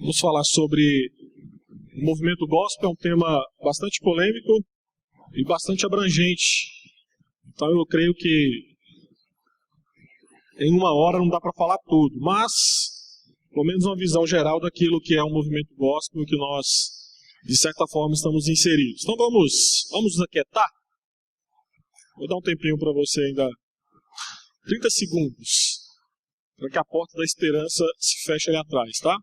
Vamos falar sobre o movimento gospel, é um tema bastante polêmico e bastante abrangente. Então eu creio que em uma hora não dá para falar tudo, mas pelo menos uma visão geral daquilo que é o movimento gospel e que nós, de certa forma, estamos inseridos. Então vamos nos aquietar. Vou dar um tempinho para você ainda, 30 segundos, para que a porta da esperança se feche ali atrás, tá?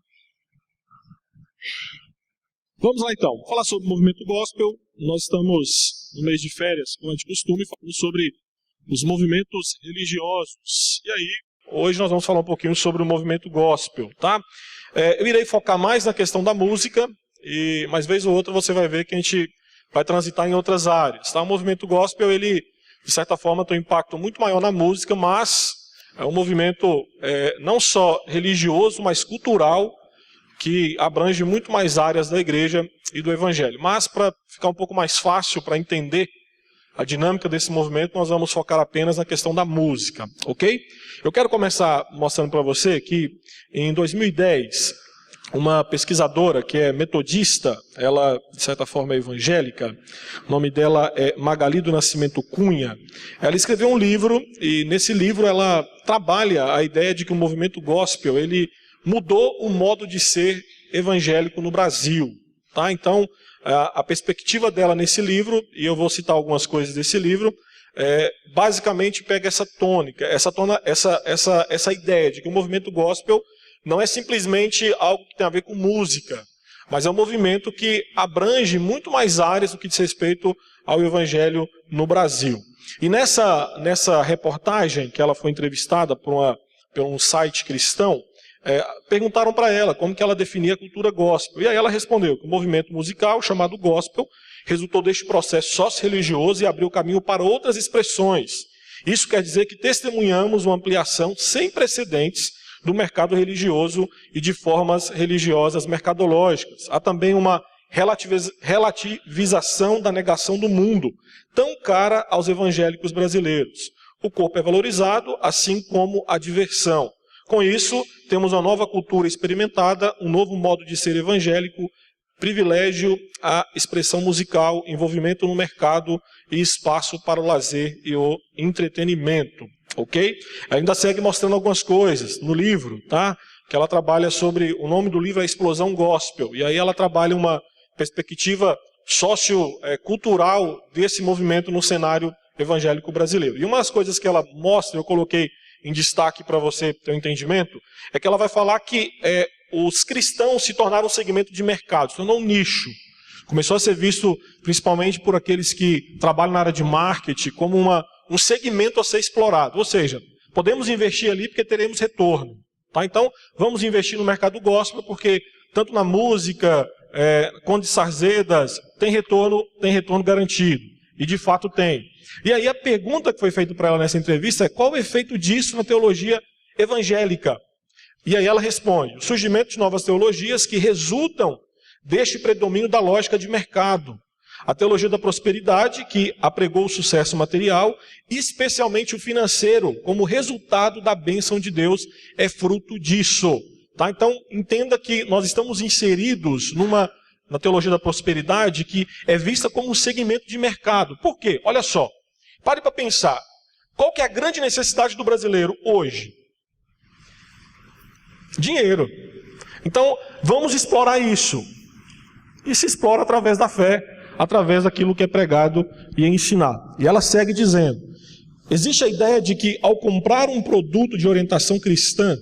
Vamos lá então, vou falar sobre o movimento gospel. Nós estamos no mês de férias, como é de costume, falando sobre os movimentos religiosos. E aí, hoje nós vamos falar um pouquinho sobre o movimento gospel, tá? Eu irei focar mais na questão da música, mas vez ou outra você vai ver que a gente vai transitar em outras áreas, tá? O movimento gospel, ele, de certa forma, tem um impacto muito maior na música, mas é um movimento não só religioso, mas cultural, que abrange muito mais áreas da igreja e do evangelho. Mas, para ficar um pouco mais fácil para entender a dinâmica desse movimento, nós vamos focar apenas na questão da música, ok? Eu quero começar mostrando para você que, em 2010, uma pesquisadora que é metodista, ela, de certa forma, é evangélica, o nome dela é Magali do Nascimento Cunha, ela escreveu um livro, e nesse livro ela trabalha a ideia de que o movimento gospel, ele mudou o modo de ser evangélico no Brasil, tá? Então, a perspectiva dela nesse livro, e eu vou citar algumas coisas desse livro, basicamente pega essa tônica, essa ideia de que o movimento gospel não é simplesmente algo que tem a ver com música, mas é um movimento que abrange muito mais áreas do que diz respeito ao evangelho no Brasil. E nessa reportagem, que ela foi entrevistada por um site cristão, perguntaram para ela como que ela definia a cultura gospel. E aí ela respondeu que o movimento musical, chamado gospel, resultou deste processo sócio-religioso e abriu caminho para outras expressões. Isso quer dizer que testemunhamos uma ampliação sem precedentes do mercado religioso e de formas religiosas mercadológicas. Há também uma relativização da negação do mundo, tão cara aos evangélicos brasileiros. O corpo é valorizado, assim como a diversão. Com isso, temos uma nova cultura experimentada, um novo modo de ser evangélico, privilégio à expressão musical, envolvimento no mercado e espaço para o lazer e o entretenimento, ok? Ainda segue mostrando algumas coisas no livro, tá? Que ela trabalha sobre, o nome do livro é Explosão Gospel, e aí ela trabalha uma perspectiva sociocultural desse movimento no cenário evangélico brasileiro. E uma das coisas que ela mostra, eu coloquei em destaque para você ter um entendimento, é que ela vai falar que os cristãos se tornaram um segmento de mercado, se tornou um nicho. Começou a ser visto principalmente por aqueles que trabalham na área de marketing como um segmento a ser explorado. Ou seja, podemos investir ali porque teremos retorno. Tá? Então, vamos investir no mercado gospel porque tanto na música, Conde Sarzedas, tem retorno garantido. E de fato tem. E aí a pergunta que foi feita para ela nessa entrevista é: qual o efeito disso na teologia evangélica? E aí ela responde: o surgimento de novas teologias que resultam deste predomínio da lógica de mercado. A teologia da prosperidade, que apregou o sucesso material, especialmente o financeiro, como resultado da bênção de Deus, é fruto disso. Tá? Então, entenda que nós estamos inseridos na teologia da prosperidade, que é vista como um segmento de mercado. Por quê? Olha só, pare para pensar. Qual que é a grande necessidade do brasileiro hoje? Dinheiro. Então, vamos explorar isso. E se explora através da fé, através daquilo que é pregado e ensinado. E ela segue dizendo: existe a ideia de que ao comprar um produto de orientação cristã,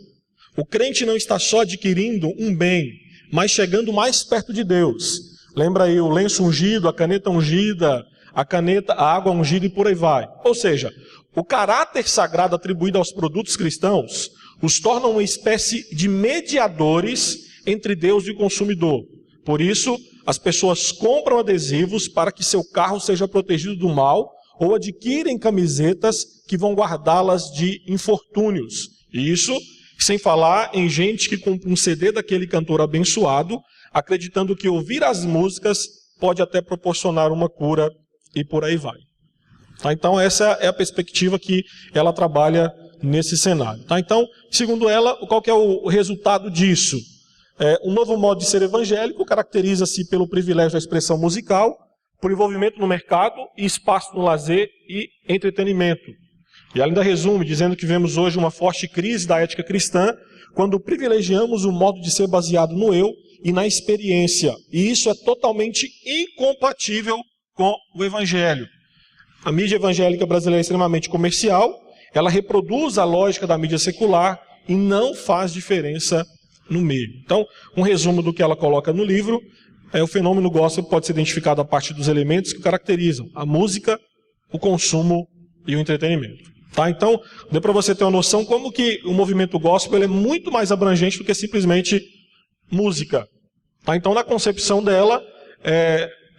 o crente não está só adquirindo um bem, mas chegando mais perto de Deus. Lembra aí o lenço ungido, a caneta ungida, a água ungida e por aí vai. Ou seja, o caráter sagrado atribuído aos produtos cristãos os torna uma espécie de mediadores entre Deus e o consumidor. Por isso, as pessoas compram adesivos para que seu carro seja protegido do mal ou adquirem camisetas que vão guardá-las de infortúnios. E isso sem falar em gente que compra um CD daquele cantor abençoado, acreditando que ouvir as músicas pode até proporcionar uma cura e por aí vai. Tá? Então essa é a perspectiva que ela trabalha nesse cenário. Tá? Então, segundo ela, qual que é o resultado disso? Um novo modo de ser evangélico caracteriza-se pelo privilégio da expressão musical, por envolvimento no mercado e espaço no lazer e entretenimento. E ela ainda resume, dizendo que vemos hoje uma forte crise da ética cristã, quando privilegiamos o modo de ser baseado no eu e na experiência. E isso é totalmente incompatível com o evangelho. A mídia evangélica brasileira é extremamente comercial, ela reproduz a lógica da mídia secular e não faz diferença no meio. Então, um resumo do que ela coloca no livro o fenômeno gospel pode ser identificado a partir dos elementos que caracterizam a música, o consumo e o entretenimento. Tá? Então, deu para você ter uma noção como que o movimento gospel ele é muito mais abrangente do que simplesmente música. Tá? Então, na concepção dela,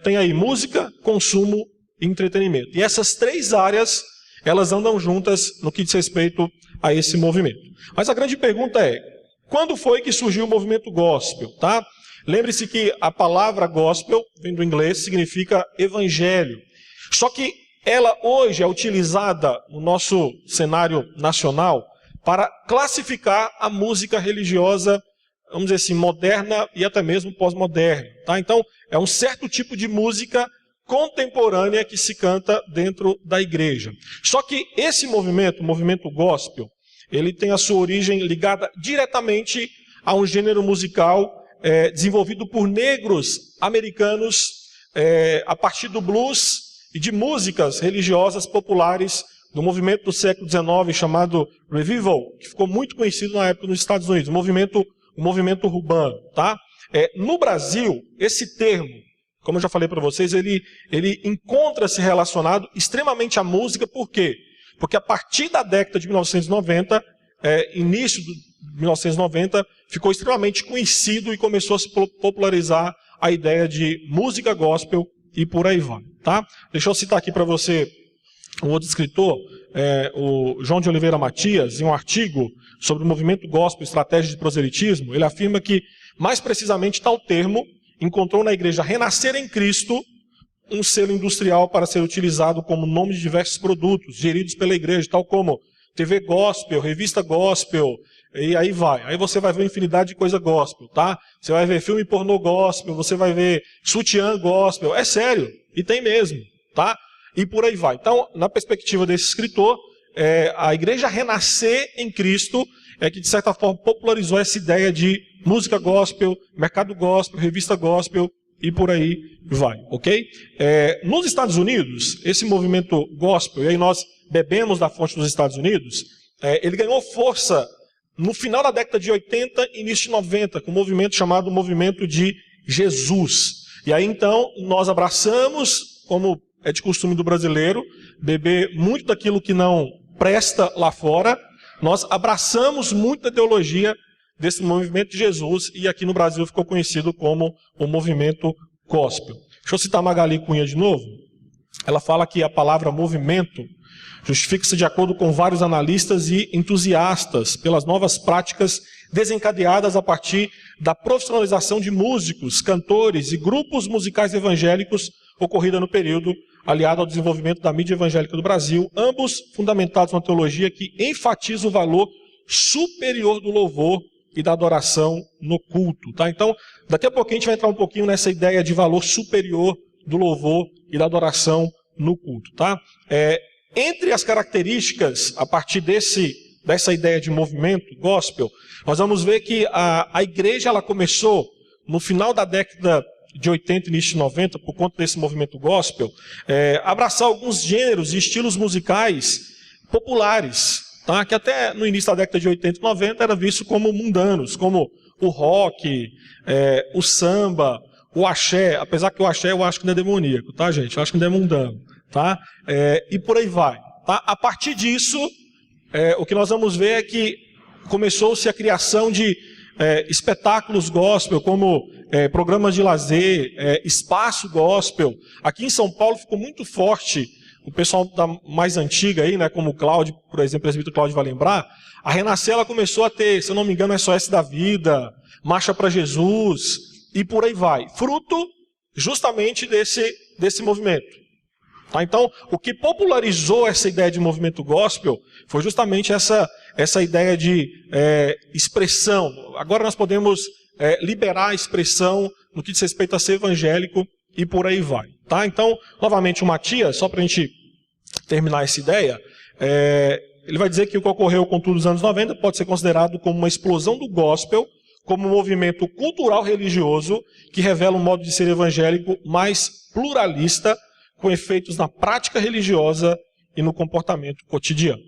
tem aí música, consumo e entretenimento. E essas três áreas, elas andam juntas no que diz respeito a esse movimento. Mas a grande pergunta é, quando foi que surgiu o movimento gospel? Tá? Lembre-se que a palavra gospel, vem do inglês, significa evangelho. Só que ela hoje é utilizada no nosso cenário nacional para classificar a música religiosa, vamos dizer assim, moderna e até mesmo pós-moderna. Tá? Então, é um certo tipo de música contemporânea que se canta dentro da igreja. Só que esse movimento, o movimento gospel, ele tem a sua origem ligada diretamente a um gênero musical desenvolvido por negros americanos a partir do blues e de músicas religiosas populares do movimento do século XIX chamado Revival, que ficou muito conhecido na época nos Estados Unidos, o movimento urbano. Tá? No Brasil, esse termo, como eu já falei para vocês, ele encontra-se relacionado extremamente à música, por quê? Porque a partir da década de 1990, início de 1990, ficou extremamente conhecido e começou a se popularizar a ideia de música gospel e por aí vai. Tá? Deixa eu citar aqui para você um outro escritor, o João de Oliveira Matias, em um artigo sobre o movimento gospel, estratégia de proselitismo, ele afirma que, mais precisamente, tal termo encontrou na igreja Renascer em Cristo um selo industrial para ser utilizado como nome de diversos produtos geridos pela igreja, tal como TV gospel, revista gospel, e aí vai. Aí você vai ver uma infinidade de coisa gospel, tá? Você vai ver filme pornô gospel, você vai ver sutiã gospel. É sério, e tem mesmo, tá? E por aí vai. Então, na perspectiva desse escritor, a igreja Renascer em Cristo é que, de certa forma, popularizou essa ideia de música gospel, mercado gospel, revista gospel, e por aí vai, ok? Nos Estados Unidos, esse movimento gospel, e aí nós bebemos da fonte dos Estados Unidos, ele ganhou força no final da década de 80 e início de 90, com um movimento chamado Movimento de Jesus. E aí então nós abraçamos, como é de costume do brasileiro, beber muito daquilo que não presta lá fora, nós abraçamos muito da teologia desse movimento de Jesus, e aqui no Brasil ficou conhecido como o movimento gospel. Deixa eu citar Magali Cunha de novo. Ela fala que a palavra movimento justifica-se de acordo com vários analistas e entusiastas pelas novas práticas desencadeadas a partir da profissionalização de músicos, cantores e grupos musicais evangélicos ocorrida no período, aliado ao desenvolvimento da mídia evangélica do Brasil, ambos fundamentados na teologia que enfatiza o valor superior do louvor e da adoração no culto. Tá? Então, daqui a pouquinho a gente vai entrar um pouquinho nessa ideia de valor superior do louvor e da adoração no culto. Tá? Entre as características, a partir dessa ideia de movimento gospel, nós vamos ver que a igreja ela começou no final da década de 80 e início de 90, por conta desse movimento gospel, abraçar alguns gêneros e estilos musicais populares, tá? Que até no início da década de 80 e 90 era visto como mundanos, como o rock, o samba, o axé, apesar que o axé eu acho que não é demoníaco, tá, gente? Eu acho que não é mundano, tá? E por aí vai. Tá? A partir disso, o que nós vamos ver é que começou-se a criação de espetáculos gospel, como programas de lazer, espaço gospel. Aqui em São Paulo ficou muito forte, o pessoal da mais antiga aí, né, como o Cláudio, por exemplo, o presbítero Cláudio vai lembrar, a Renascer ela começou a ter, se eu não me engano, SOS da Vida, Marcha para Jesus, e por aí vai. Fruto justamente desse movimento. Tá? Então, o que popularizou essa ideia de movimento gospel foi justamente essa essa ideia de expressão. Agora nós podemos liberar a expressão no que diz respeito a ser evangélico e por aí vai. Tá? Então, novamente, o Matias, só para a gente terminar essa ideia, ele vai dizer que o que ocorreu com tudo nos anos 90 pode ser considerado como uma explosão do gospel, como um movimento cultural religioso que revela um modo de ser evangélico mais pluralista, com efeitos na prática religiosa e no comportamento cotidiano.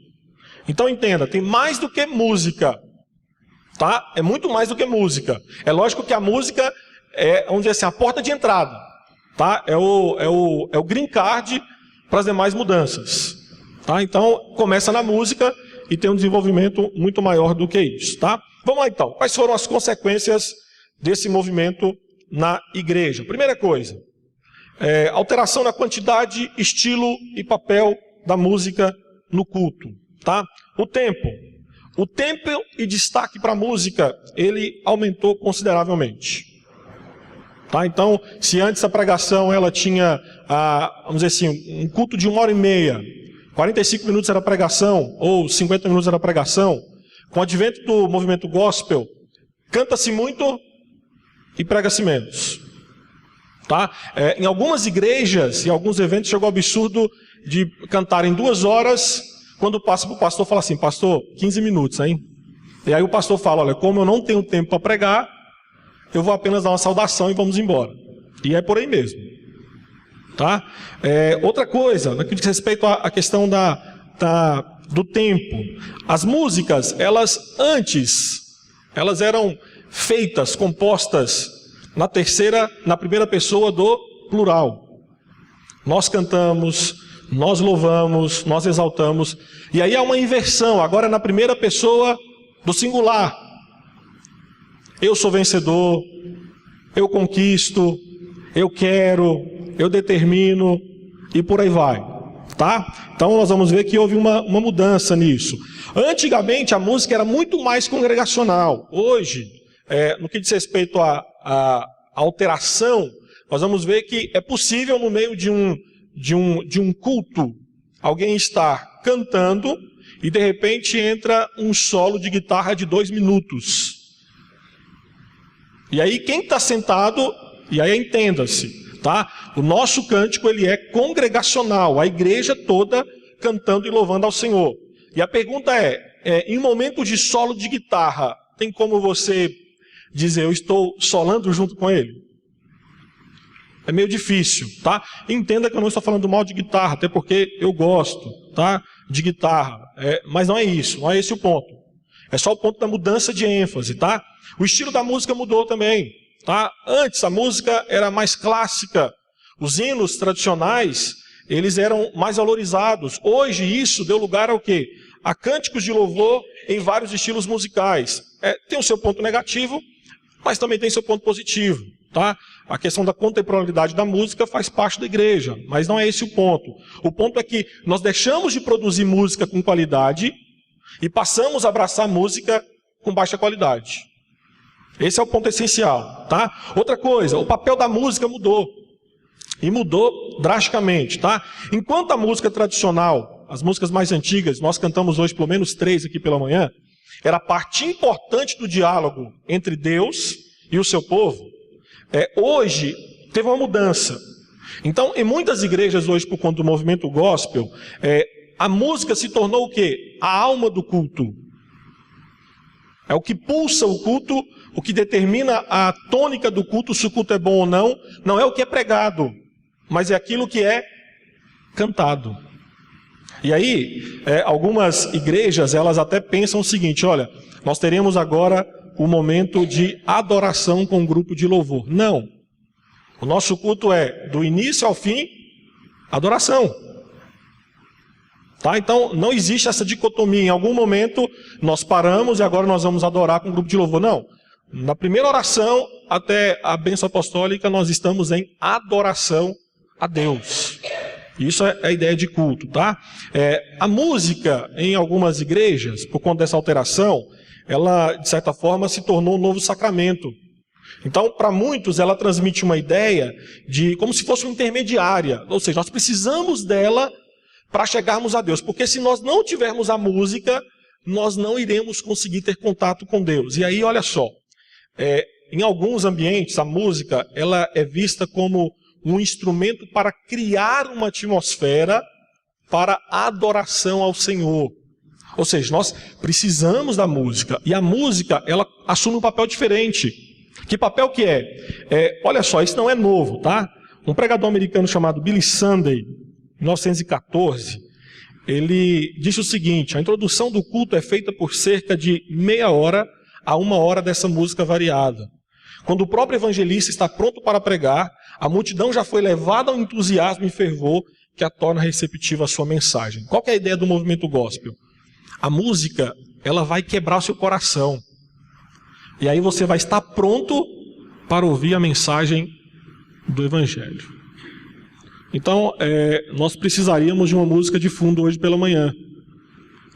Então entenda, tem mais do que música, tá? É muito mais do que música. É lógico que a música é, vamos dizer assim, a porta de entrada, tá? É o green card para as demais mudanças, tá? Então começa na música e tem um desenvolvimento muito maior do que isso, tá? Vamos lá então, quais foram as consequências desse movimento na igreja? Primeira coisa, alteração na quantidade, estilo e papel da música no culto, tá? O tempo e destaque para a música, ele aumentou consideravelmente, tá? Então, se antes a pregação ela tinha, vamos dizer assim, um culto de 1h30, 45 minutos era pregação, ou 50 minutos era pregação, com o advento do movimento gospel, canta-se muito e prega-se menos. Tá? Em algumas igrejas, em alguns eventos, chegou ao absurdo de cantarem 2 horas, quando passa para o pastor, fala assim, pastor, 15 minutos, hein? E aí o pastor fala, olha, como eu não tenho tempo para pregar, eu vou apenas dar uma saudação e vamos embora. E é por aí mesmo. Tá? Outra coisa, no que diz respeito à questão do tempo. As músicas, elas eram feitas, compostas na primeira pessoa do plural. Nós cantamos, nós louvamos, nós exaltamos. E aí há uma inversão, agora é na primeira pessoa do singular. Eu sou vencedor, eu conquisto, eu quero, eu determino e por aí vai. Tá? Então nós vamos ver que houve uma mudança nisso. Antigamente a música era muito mais congregacional. Hoje, no que diz respeito à alteração, nós vamos ver que é possível no meio de um culto alguém estar cantando e de repente entra um solo de guitarra de 2 minutos. E aí quem está sentado, e aí entenda-se, tá? O nosso cântico ele é congregacional, a igreja toda cantando e louvando ao Senhor. E a pergunta em um momento de solo de guitarra, tem como você dizer, eu estou solando junto com ele? É meio difícil, tá? Entenda que eu não estou falando mal de guitarra, até porque eu gosto, tá? De guitarra, mas não é isso, não é esse o ponto. É só o ponto da mudança de ênfase, tá? O estilo da música mudou também, tá? Antes a música era mais clássica, os hinos tradicionais, eles eram mais valorizados. Hoje isso deu lugar ao quê? A cânticos de louvor em vários estilos musicais. Tem o seu ponto negativo, mas também tem seu ponto positivo, tá? A questão da contemporaneidade da música faz parte da igreja, mas não é esse o ponto. O ponto é que nós deixamos de produzir música com qualidade e passamos a abraçar música com baixa qualidade. Esse é o ponto essencial, tá? Outra coisa, o papel da música mudou. E mudou drasticamente, tá? Enquanto a música tradicional, as músicas mais antigas, nós cantamos hoje pelo menos 3 aqui pela manhã, era parte importante do diálogo entre Deus e o seu povo, hoje teve uma mudança. Então, em muitas igrejas hoje, por conta do movimento gospel, a música se tornou o quê? A alma do culto. É o que pulsa o culto, o que determina a tônica do culto, se o culto é bom ou não. Não é o que é pregado, mas é aquilo que é cantado. E aí, algumas igrejas, elas até pensam o seguinte, olha, nós teremos agora o momento de adoração com um grupo de louvor. Não. O nosso culto é, do início ao fim, adoração. Tá? Então, não existe essa dicotomia. Em algum momento, nós paramos e agora nós vamos adorar com um grupo de louvor. Não. Na primeira oração, até a bênção apostólica, nós estamos em adoração a Deus. Isso é a ideia de culto, tá? A música, em algumas igrejas, por conta dessa alteração, ela, de certa forma, se tornou um novo sacramento. Então, para muitos, ela transmite uma ideia de como se fosse uma intermediária. Ou seja, nós precisamos dela para chegarmos a Deus. Porque se nós não tivermos a música, nós não iremos conseguir ter contato com Deus. E aí, olha só, em alguns ambientes, a música ela é vista como um instrumento para criar uma atmosfera para a adoração ao Senhor. Ou seja, nós precisamos da música. E a música, ela assume um papel diferente. Que papel que é? Olha só, isso não é novo, tá? Um pregador americano chamado Billy Sunday, em 1914, ele disse o seguinte: a introdução do culto é feita por cerca de meia hora a 1 hora dessa música variada. Quando o próprio evangelista está pronto para pregar, a multidão já foi levada ao entusiasmo e fervor que a torna receptiva à sua mensagem. Qual que é a ideia do movimento gospel? A música, ela vai quebrar o seu coração. E aí você vai estar pronto para ouvir a mensagem do evangelho. Então, nós precisaríamos de uma música de fundo hoje pela manhã.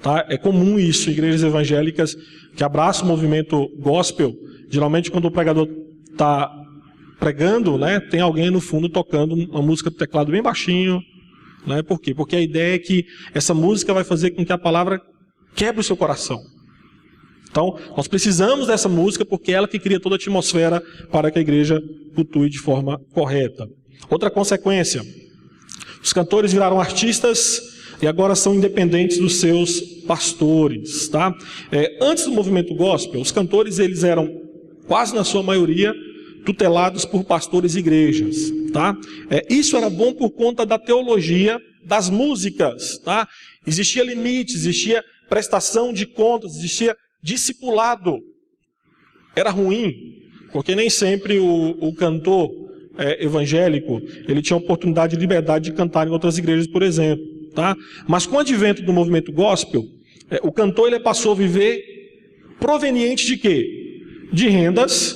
Tá? É comum isso, igrejas evangélicas que abraçam o movimento gospel, geralmente quando o pregador está pregando, né, tem alguém no fundo tocando uma música do teclado bem baixinho. Né? Por quê? Porque a ideia é que essa música vai fazer com que a palavra quebre o seu coração. Então, nós precisamos dessa música porque é ela que cria toda a atmosfera para que a igreja cultue de forma correta. Outra consequência, os cantores viraram artistas e agora são independentes dos seus pastores. Tá? Antes do movimento gospel, os cantores eles eram, quase na sua maioria, tutelados por pastores e igrejas. Tá? Isso era bom por conta da teologia das músicas. Tá? Existia limite, existia prestação de contas, existia discipulado. Era ruim, porque nem sempre o cantor evangélico ele tinha oportunidade de liberdade de cantar em outras igrejas, por exemplo. Tá? Mas com o advento do movimento gospel, o cantor ele passou a viver proveniente de quê? De rendas,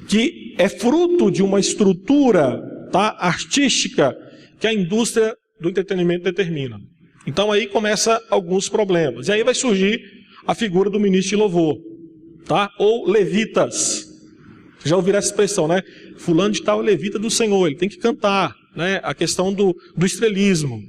que é fruto de uma estrutura, tá, artística que a indústria do entretenimento determina. Então aí começa alguns problemas. E aí vai surgir a figura do ministro de louvor, tá? Ou levitas. Já ouviram essa expressão, né? Fulano de tal é levita do Senhor, ele tem que cantar, né? A questão do estrelismo.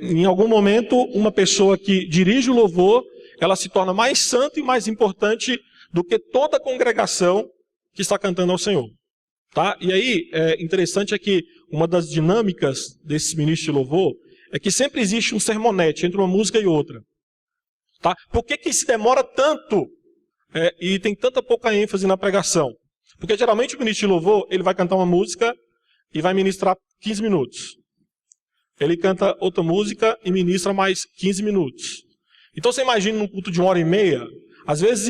Em algum momento, uma pessoa que dirige o louvor, ela se torna mais santa e mais importante do que toda a congregação que está cantando ao Senhor. Tá? E aí, interessante é que uma das dinâmicas desses ministros de louvor é que sempre existe um sermonete entre uma música e outra. Tá? Por que se demora tanto e tem tanta pouca ênfase na pregação? Porque geralmente o ministro de louvor ele vai cantar uma música e vai ministrar 15 minutos. Ele canta outra música e ministra mais 15 minutos. Então você imagina num culto de 1h30, às vezes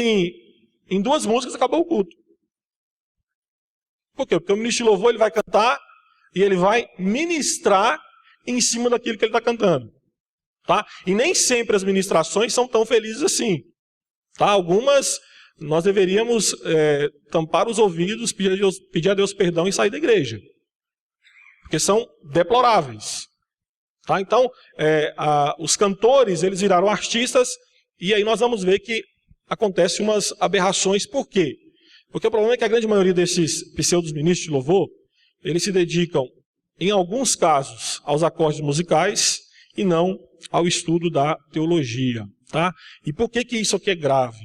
em 2 músicas acabou o culto. Por quê? Porque o ministro de louvor ele vai cantar e ele vai ministrar em cima daquilo que ele está cantando. Tá? E nem sempre as ministrações são tão felizes assim. Tá? Algumas nós deveríamos tampar os ouvidos, pedir a Deus perdão e sair da igreja. Porque são deploráveis. Tá? Então, os cantores eles viraram artistas e aí nós vamos ver que acontecem umas aberrações. Por quê? Porque o problema é que a grande maioria desses pseudos ministros de louvor, eles se dedicam, em alguns casos, aos acordes musicais e não ao estudo da teologia. Tá? E por que isso aqui é grave?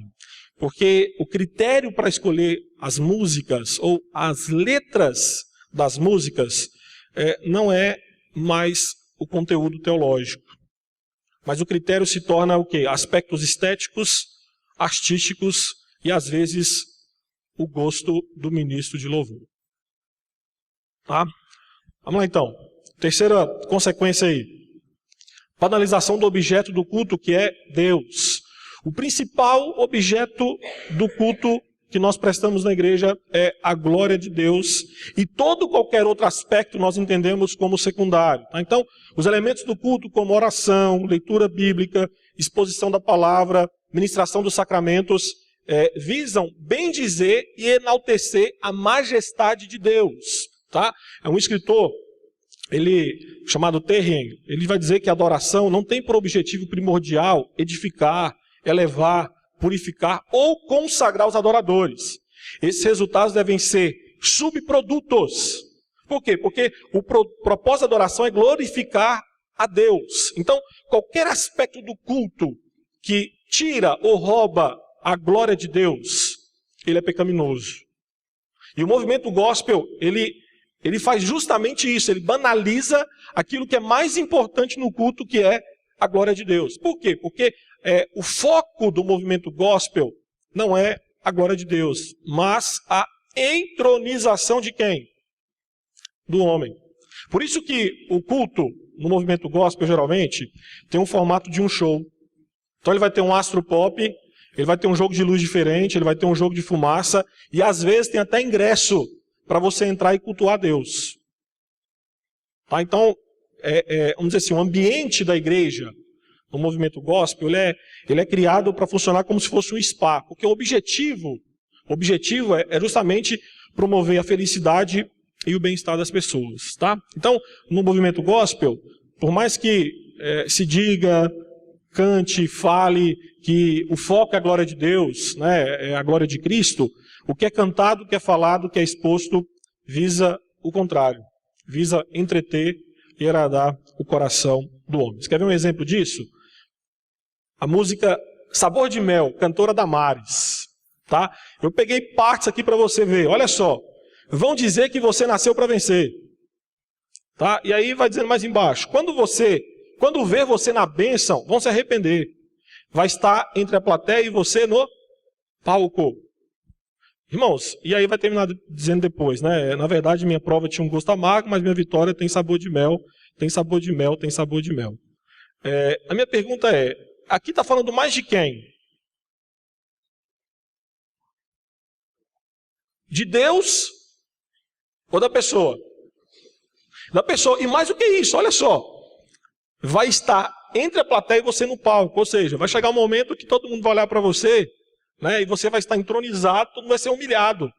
Porque o critério para escolher as músicas ou as letras das músicas não é mais o conteúdo teológico. Mas o critério se torna o quê? Aspectos estéticos, artísticos e às vezes o gosto do ministro de louvor. Tá? Vamos lá então. Terceira consequência aí. Banalização do objeto do culto, que é Deus. O principal objeto do culto que nós prestamos na igreja é a glória de Deus. E qualquer outro aspecto nós entendemos como secundário. Tá? Então, os elementos do culto como oração, leitura bíblica, exposição da palavra, ministração dos sacramentos, visam bem dizer e enaltecer a majestade de Deus. Tá? É um escritor, chamado Terrien, ele vai dizer que a adoração não tem por objetivo primordial edificar, elevar, purificar ou consagrar os adoradores. Esses resultados devem ser subprodutos. Por quê? Porque o propósito da adoração é glorificar a Deus. Então, qualquer aspecto do culto que tira ou rouba a glória de Deus, ele é pecaminoso. E o movimento gospel, ele faz justamente isso, ele banaliza aquilo que é mais importante no culto, que é a glória de Deus. Por quê? Porque o foco do movimento gospel não é a glória de Deus, mas a entronização de quem? Do homem. Por isso que o culto no movimento gospel, geralmente, tem um formato de um show. Então ele vai ter um astro pop, ele vai ter um jogo de luz diferente, ele vai ter um jogo de fumaça, e às vezes tem até ingresso para você entrar e cultuar Deus. Tá? Então, vamos dizer assim, o ambiente da igreja, no movimento gospel, ele é criado para funcionar como se fosse um spa, porque o objetivo é justamente promover a felicidade e o bem-estar das pessoas. Tá? Então, no movimento gospel, por mais que se diga, cante, fale que o foco é a glória de Deus, né, é a glória de Cristo, o que é cantado, o que é falado, o que é exposto, visa o contrário, visa entreter e agradar o coração do homem. Você quer ver um exemplo disso? A música Sabor de Mel, cantora Damares. Tá? Eu peguei partes aqui para você ver, olha só. Vão dizer que você nasceu para vencer. Tá? E aí vai dizendo mais embaixo, quando ver você na bênção, vão se arrepender. Vai estar entre a plateia e você no palco. Irmãos, e aí vai terminar dizendo depois, né? Na verdade, minha prova tinha um gosto amargo, mas minha vitória tem sabor de mel, tem sabor de mel, tem sabor de mel. A minha pergunta é, aqui está falando mais de quem? De Deus ou da pessoa? Da pessoa. E mais do que isso, olha só. Vai estar entre a plateia e você no palco. Ou seja, vai chegar um momento que todo mundo vai olhar para você, né, e você vai estar entronizado, todo mundo vai ser humilhado.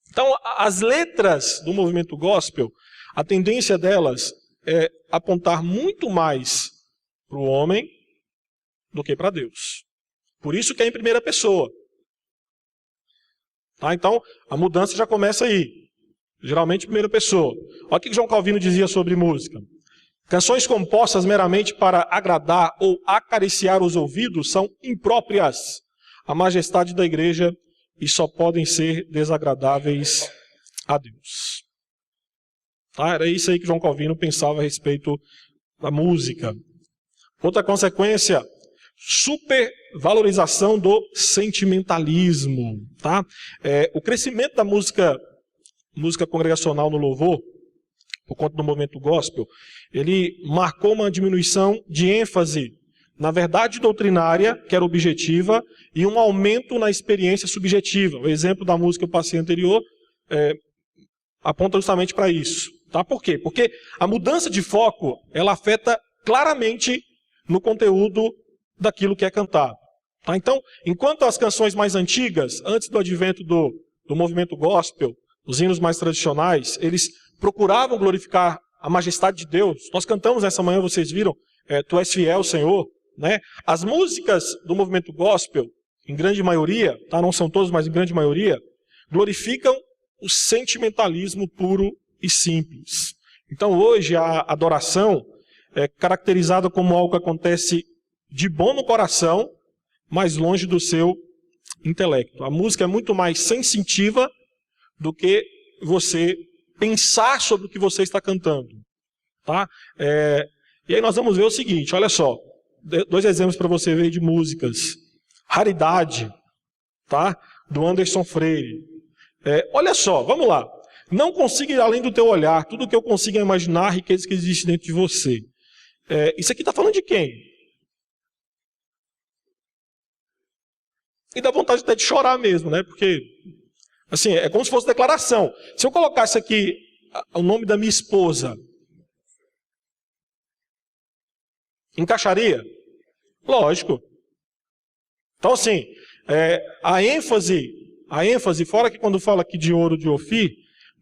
Então, as letras do movimento gospel, a tendência delas é apontar muito mais para o homem do que para Deus. Por isso que é em primeira pessoa. Tá? Então, a mudança já começa aí. Geralmente em primeira pessoa. Olha o que João Calvino dizia sobre música. Canções compostas meramente para agradar ou acariciar os ouvidos são impróprias à majestade da igreja e só podem ser desagradáveis a Deus. Tá? Era isso aí que João Calvino pensava a respeito da música. Outra consequência, supervalorização do sentimentalismo. Tá? O crescimento da música congregacional no louvor, por conta do movimento gospel, ele marcou uma diminuição de ênfase na verdade doutrinária, que era objetiva, e um aumento na experiência subjetiva. O exemplo da música que eu passei anterior aponta justamente para isso. Tá? Por quê? Porque a mudança de foco, ela afeta claramente no conteúdo daquilo que é cantado. Tá? Então, enquanto as canções mais antigas, antes do advento do movimento gospel, os hinos mais tradicionais, eles procuravam glorificar a majestade de Deus. Nós cantamos nessa manhã, vocês viram, Tu és fiel, Senhor. Né? As músicas do movimento gospel, em grande maioria, tá? Não são todas, mas em grande maioria, glorificam o sentimentalismo puro e simples. Então hoje a adoração é caracterizada como algo que acontece de bom no coração, mas longe do seu intelecto. A música é muito mais sensitiva do que você pensar sobre o que você está cantando. Tá? E aí nós vamos ver o seguinte, olha só, 2 exemplos para você ver de músicas. Raridade, tá? Do Anderson Freire. Olha só, vamos lá. Não consigo ir além do teu olhar, tudo que eu consigo é imaginar a riqueza que existe dentro de você. Isso aqui está falando de quem? E dá vontade até de chorar mesmo, né? Porque, assim, é como se fosse declaração. Se eu colocasse aqui o nome da minha esposa, encaixaria? Lógico. Então, assim, a ênfase, fora que quando fala aqui de ouro de Ofir,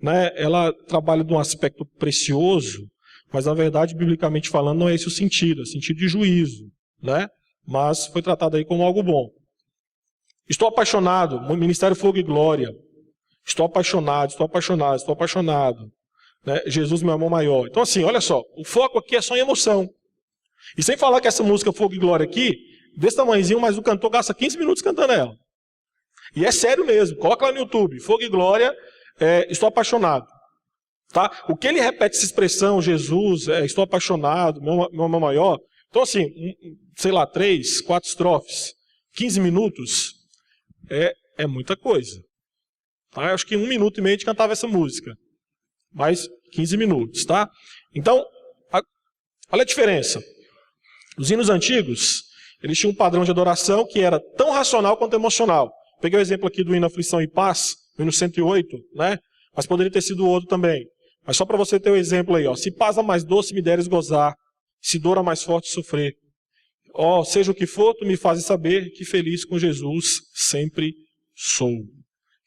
né, ela trabalha de um aspecto precioso, mas na verdade, biblicamente falando, não é esse o sentido, é o sentido de juízo, né? Mas foi tratado aí como algo bom. Estou apaixonado, Ministério Fogo e Glória. Estou apaixonado. Né? Jesus, meu amor maior. Então, assim, olha só, o foco aqui é só em emoção. E sem falar que essa música Fogo e Glória aqui, desse tamanhozinho, mas o cantor gasta 15 minutos cantando ela. E é sério mesmo, coloca lá no YouTube, Fogo e Glória, estou apaixonado. Tá? O que ele repete essa expressão, Jesus, estou apaixonado, meu amor maior. Então assim, sei lá, 3, 4 estrofes, 15 minutos, é muita coisa. Tá? Eu acho que em 1 minuto e meio a gente cantava essa música. Mais 15 minutos, tá? Então, olha a diferença. Os hinos antigos, eles tinham um padrão de adoração que era tão racional quanto emocional. Peguei o exemplo aqui do hino Aflição e Paz, o hino 108, né? Mas poderia ter sido outro também. Mas só para você ter o exemplo aí, ó. Se paz a mais doce me deres gozar, se dor a mais forte sofrer. Ó, seja o que for, tu me fazes saber que feliz com Jesus sempre sou.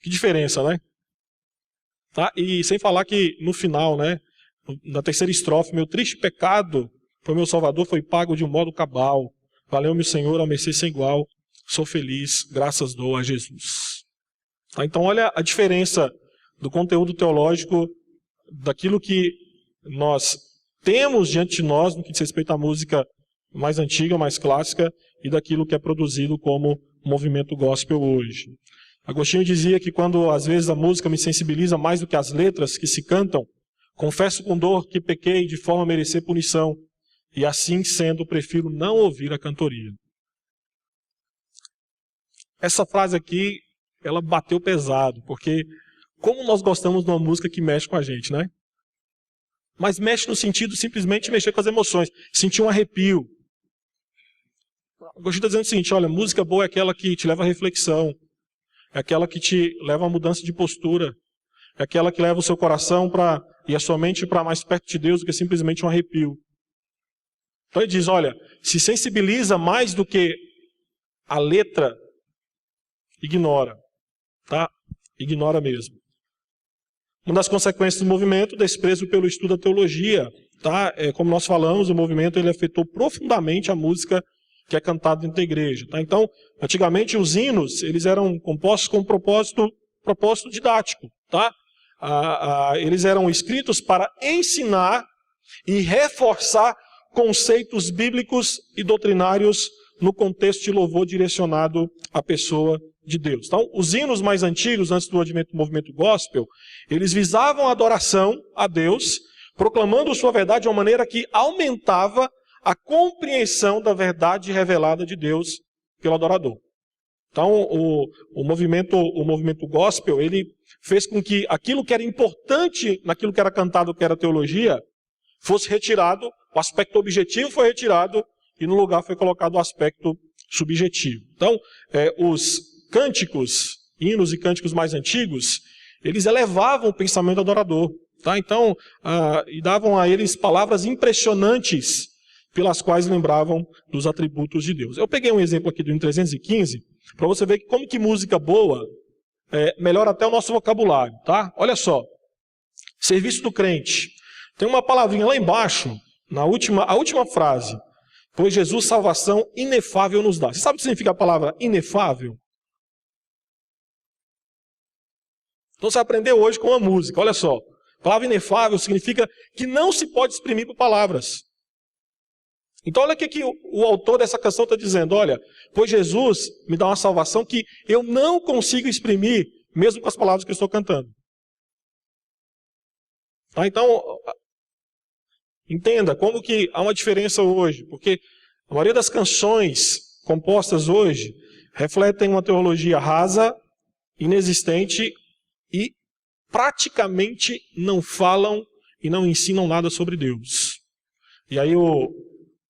Que diferença, né? Tá? E sem falar que no final, né? Na terceira estrofe, meu triste pecado foi meu Salvador, foi pago de um modo cabal. Valeu-me o Senhor, ao mercê sem igual. Sou feliz, graças dou a Jesus. Tá? Então olha a diferença do conteúdo teológico, daquilo que nós temos diante de nós, no que diz respeito à música mais antiga, mais clássica, e daquilo que é produzido como movimento gospel hoje. Agostinho dizia que quando às vezes a música me sensibiliza mais do que as letras que se cantam, confesso com dor que pequei de forma a merecer punição, e assim sendo, prefiro não ouvir a cantoria. Essa frase aqui, ela bateu pesado, porque como nós gostamos de uma música que mexe com a gente, né? Mas mexe no sentido simplesmente de mexer com as emoções, sentir um arrepio. Agostinho está dizendo o seguinte, olha, música boa é aquela que te leva à reflexão, é aquela que te leva à mudança de postura, é aquela que leva o seu coração e a sua mente para mais perto de Deus do que simplesmente um arrepio. Então ele diz, olha, se sensibiliza mais do que a letra, ignora, tá? Ignora mesmo. Uma das consequências do movimento, desprezo pelo estudo da teologia, tá? Como nós falamos, o movimento ele afetou profundamente a música que é cantada dentro da igreja, tá? Então, antigamente os hinos, eles eram compostos com propósito didático, tá? Eles eram escritos para ensinar e reforçar conceitos bíblicos e doutrinários no contexto de louvor direcionado à pessoa de Deus. Então, os hinos mais antigos, antes do advento do movimento gospel, eles visavam a adoração a Deus, proclamando sua verdade de uma maneira que aumentava a compreensão da verdade revelada de Deus pelo adorador. Então, o movimento gospel, ele fez com que aquilo que era importante naquilo que era cantado, que era teologia, fosse retirado, o aspecto objetivo foi retirado, e no lugar foi colocado o aspecto subjetivo. Então, os cânticos, hinos e cânticos mais antigos, eles elevavam o pensamento adorador. Tá? Então, e davam a eles palavras impressionantes, pelas quais lembravam dos atributos de Deus. Eu peguei um exemplo aqui do hino 315, para você ver como que música boa melhora até o nosso vocabulário. Tá? Olha só, serviço do crente. Tem uma palavrinha lá embaixo, a última frase. Pois Jesus salvação inefável nos dá. Você sabe o que significa a palavra inefável? Então você aprendeu hoje com uma música, olha só. A palavra inefável significa que não se pode exprimir por palavras. Então olha o que o autor dessa canção está dizendo. Olha, pois Jesus me dá uma salvação que eu não consigo exprimir, mesmo com as palavras que eu estou cantando. Tá? Então, entenda como que há uma diferença hoje, porque a maioria das canções compostas hoje refletem uma teologia rasa, inexistente e praticamente não falam e não ensinam nada sobre Deus. E aí o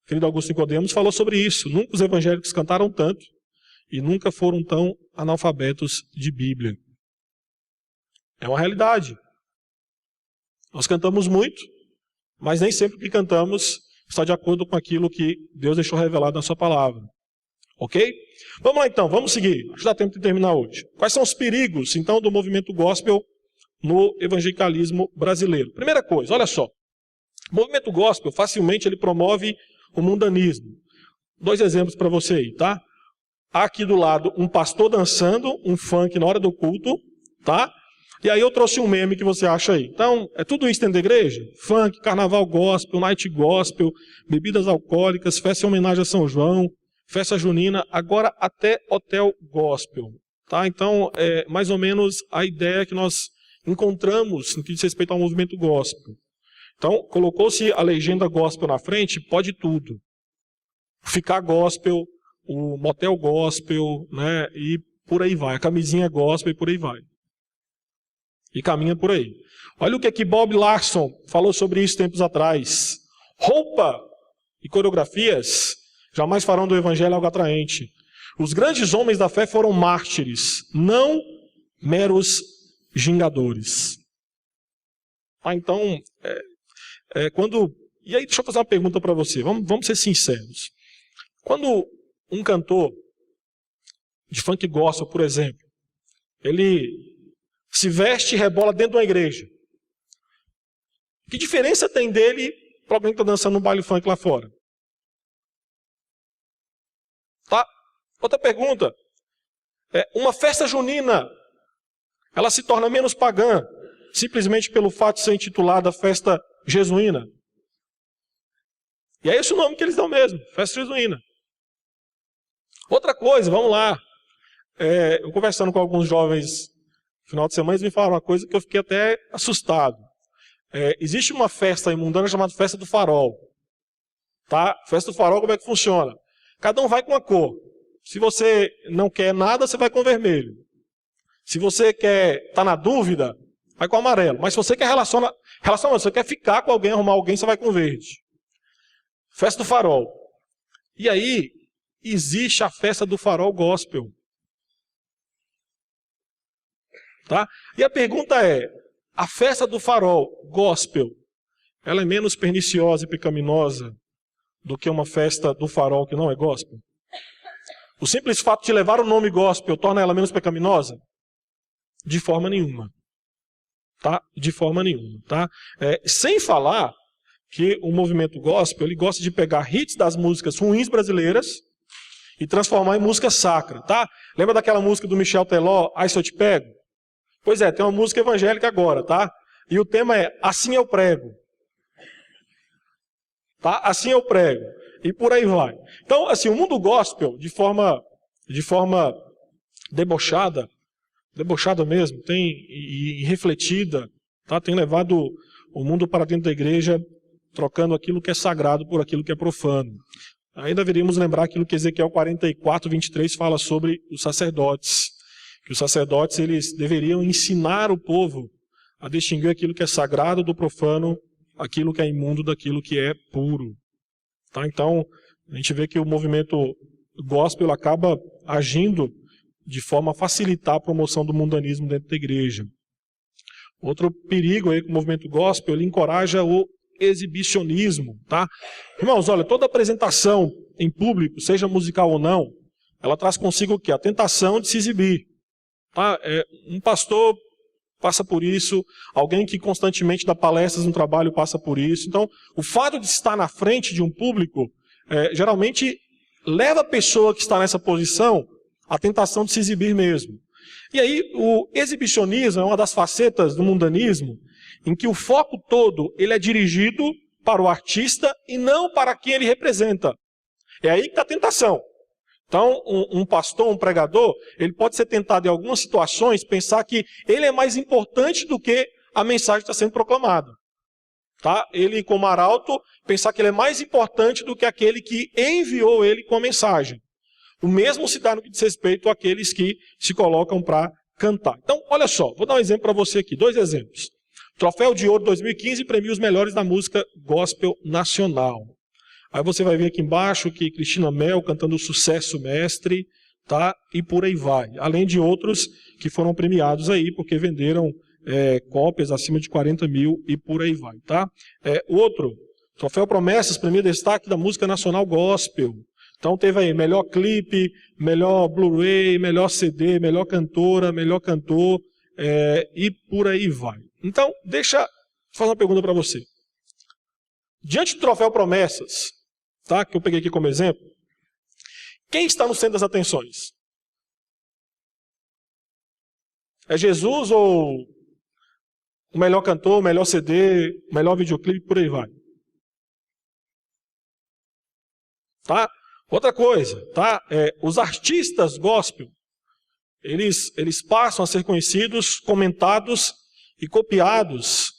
querido Augusto Nicodemos falou sobre isso. Nunca os evangélicos cantaram tanto e nunca foram tão analfabetos de Bíblia. É uma realidade. Nós cantamos muito, mas nem sempre o que cantamos está de acordo com aquilo que Deus deixou revelado na sua palavra. Ok? Vamos lá então, vamos seguir. Acho que dá tempo de terminar hoje. Quais são os perigos, então, do movimento gospel no evangelicalismo brasileiro? Primeira coisa, olha só. O movimento gospel, facilmente, ele promove o mundanismo. 2 exemplos para você aí, tá? Há aqui do lado um pastor dançando um funk na hora do culto, tá? E aí eu trouxe um meme que você acha aí. Então, é tudo isso dentro da igreja? Funk, carnaval gospel, night gospel, bebidas alcoólicas, festa em homenagem a São João, festa junina, agora até hotel gospel. Tá? Então, é mais ou menos a ideia que nós encontramos no que diz respeito ao movimento gospel. Então, colocou-se a legenda gospel na frente, pode tudo. Ficar gospel, o motel gospel, né, e por aí vai. A camisinha gospel e por aí vai. E caminha por aí. Olha o que Bob Larson falou sobre isso tempos atrás. Roupa e coreografias jamais farão do evangelho algo atraente. Os grandes homens da fé foram mártires, não meros gingadores. Então, E aí, deixa eu fazer uma pergunta para você. Vamos ser sinceros. Quando um cantor de funk gospel, por exemplo, ele se veste e rebola dentro de uma igreja, que diferença tem dele para alguém que está dançando no baile funk lá fora? Tá? Outra pergunta. Uma festa junina, ela se torna menos pagã, simplesmente pelo fato de ser intitulada festa jesuína. E é esse o nome que eles dão mesmo, festa jesuína. Outra coisa, vamos lá. Eu conversando com alguns jovens no final de semana, eles me falaram uma coisa que eu fiquei até assustado. Existe uma festa em Mundana chamada Festa do Farol. Tá? Festa do Farol, como é que funciona? Cada um vai com uma cor. Se você não quer nada, você vai com vermelho. Se você tá na dúvida, vai com amarelo. Mas se você quer relacionamento, se você quer ficar com alguém, arrumar alguém, você vai com verde. Festa do Farol. E aí, existe a Festa do Farol Gospel. Tá? E a pergunta é, a Festa do Farol Gospel, ela é menos perniciosa e pecaminosa do que uma festa do farol que não é gospel? O simples fato de levar o nome gospel torna ela menos pecaminosa? De forma nenhuma. Tá? De forma nenhuma. Tá? Sem falar que o movimento gospel ele gosta de pegar hits das músicas ruins brasileiras e transformar em música sacra. Tá? Lembra daquela música do Michel Teló, Ai Se Eu Te Pego? Pois tem uma música evangélica agora. Tá? E o tema é Assim Eu Prego. Tá? Assim eu prego. E por aí vai. Então, assim, o mundo gospel, de forma debochada mesmo, e refletida, tá? Tem levado o mundo para dentro da igreja, trocando aquilo que é sagrado por aquilo que é profano. Ainda deveríamos lembrar aquilo que Ezequiel 44, 23 fala sobre os sacerdotes. Que os sacerdotes eles deveriam ensinar o povo a distinguir aquilo que é sagrado do profano, aquilo que é imundo daquilo que é puro. Tá? Então, a gente vê que o movimento gospel acaba agindo de forma a facilitar a promoção do mundanismo dentro da igreja. Outro perigo aí com o movimento gospel, ele encoraja o exibicionismo. Tá? Irmãos, olha, toda apresentação em público, seja musical ou não, ela traz consigo o quê? A tentação de se exibir. Tá? Um pastor passa por isso, alguém que constantemente dá palestras no trabalho passa por isso. Então, o fato de estar na frente de um público, geralmente leva a pessoa que está nessa posição à tentação de se exibir mesmo. E aí, o exibicionismo é uma das facetas do mundanismo, em que o foco todo ele é dirigido para o artista e não para quem ele representa. É aí que está a tentação. Então, um pastor, um pregador, ele pode ser tentado em algumas situações pensar que ele é mais importante do que a mensagem que está sendo proclamada. Tá? Ele, como arauto, pensar que ele é mais importante do que aquele que enviou ele com a mensagem. O mesmo se dá no que diz respeito àqueles que se colocam para cantar. Então, olha só, vou dar um exemplo para você aqui, 2 exemplos. Troféu de Ouro 2015 premia os melhores da música gospel nacional. Aí você vai ver aqui embaixo que Cristina Mel cantando Sucesso Mestre, tá? E por aí vai. Além de outros que foram premiados aí, porque venderam cópias acima de 40 mil e por aí vai, tá? Outro, Troféu Promessas, premia destaque da música nacional gospel. Então teve aí melhor clipe, melhor Blu-ray, melhor CD, melhor cantora, melhor cantor, e por aí vai. Então, deixa eu fazer uma pergunta para você. Diante do Troféu Promessas, tá, que eu peguei aqui como exemplo, quem está no centro das atenções? É Jesus ou o melhor cantor, o melhor CD, o melhor videoclipe, por aí vai? Tá? Outra coisa, tá? Os artistas gospel, eles passam a ser conhecidos, comentados e copiados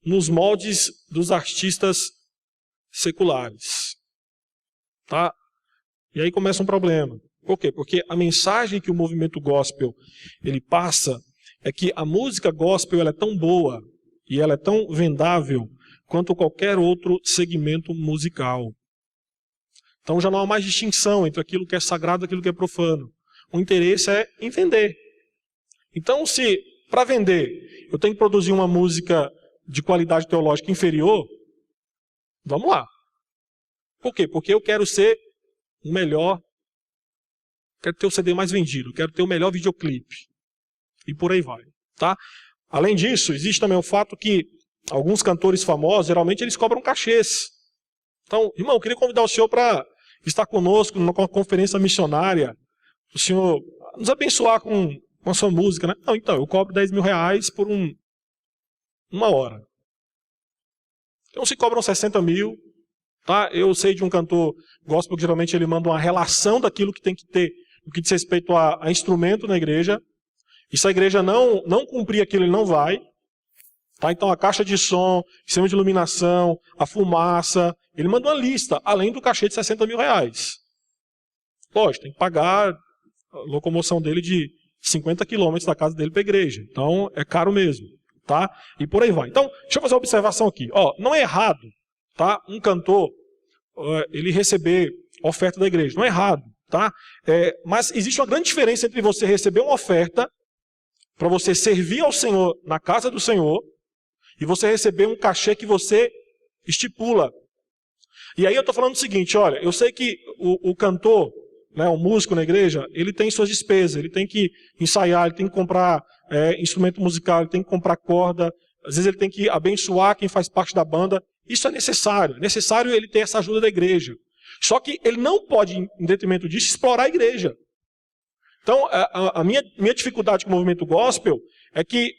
nos moldes dos artistas seculares. Tá? E aí começa um problema. Por quê? Porque a mensagem que o movimento gospel ele passa é que a música gospel ela é tão boa e ela é tão vendável quanto qualquer outro segmento musical. Então já não há mais distinção entre aquilo que é sagrado e aquilo que é profano. O interesse é em vender. Então, se para vender eu tenho que produzir uma música de qualidade teológica inferior, vamos lá. Por quê? Porque eu quero ser o melhor, quero ter o CD mais vendido, quero ter o melhor videoclipe. E por aí vai. Tá? Além disso, existe também o fato que alguns cantores famosos, geralmente eles cobram cachês. Então, irmão, eu queria convidar o senhor para estar conosco numa conferência missionária, o senhor nos abençoar com a sua música, né? Não, então, eu cobro 10 mil reais por uma hora. Então se cobram 60 mil, tá? Eu sei de um cantor gospel que geralmente ele manda uma relação daquilo que tem que ter, no que diz respeito a instrumento na igreja. E se a igreja não cumprir aquilo, ele não vai. Tá? Então a caixa de som, sistema de iluminação, a fumaça, ele manda uma lista, além do cachê de 60 mil reais. Lógico, tem que pagar a locomoção dele de 50 quilômetros da casa dele para a igreja. Então é caro mesmo. Tá? E por aí vai. Então, deixa eu fazer uma observação aqui. Não é errado, tá? Um cantor ele receber oferta da igreja. Não é errado. Tá? Mas existe uma grande diferença entre você receber uma oferta para você servir ao Senhor na casa do Senhor e você receber um cachê que você estipula. E aí eu estou falando o seguinte, olha, eu sei que o cantor, né, o músico na igreja, ele tem suas despesas, ele tem que ensaiar, ele tem que comprar instrumento musical, ele tem que comprar corda, às vezes ele tem que abençoar quem faz parte da banda. Isso é necessário ele ter essa ajuda da igreja. Só que ele não pode, em detrimento disso, explorar a igreja. Então, a minha dificuldade com o movimento gospel é que,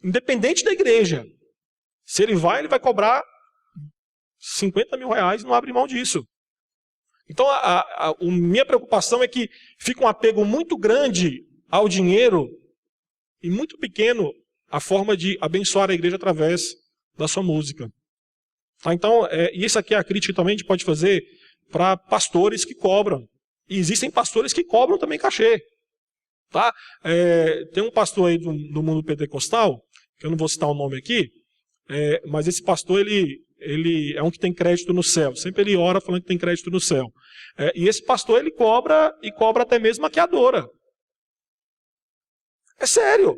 independente da igreja, se ele vai cobrar 50 mil reais e não abre mão disso. Então, a minha preocupação é que fica um apego muito grande ao dinheiro e muito pequeno a forma de abençoar a igreja através da sua música. Tá? Então, e isso aqui é a crítica que também a gente pode fazer para pastores que cobram. E existem pastores que cobram também cachê. Tá? Tem um pastor aí do mundo pentecostal, que eu não vou citar o nome aqui, mas esse pastor ele é um que tem crédito no céu. Sempre ele ora falando que tem crédito no céu. E esse pastor ele cobra até mesmo maquiadora. É sério.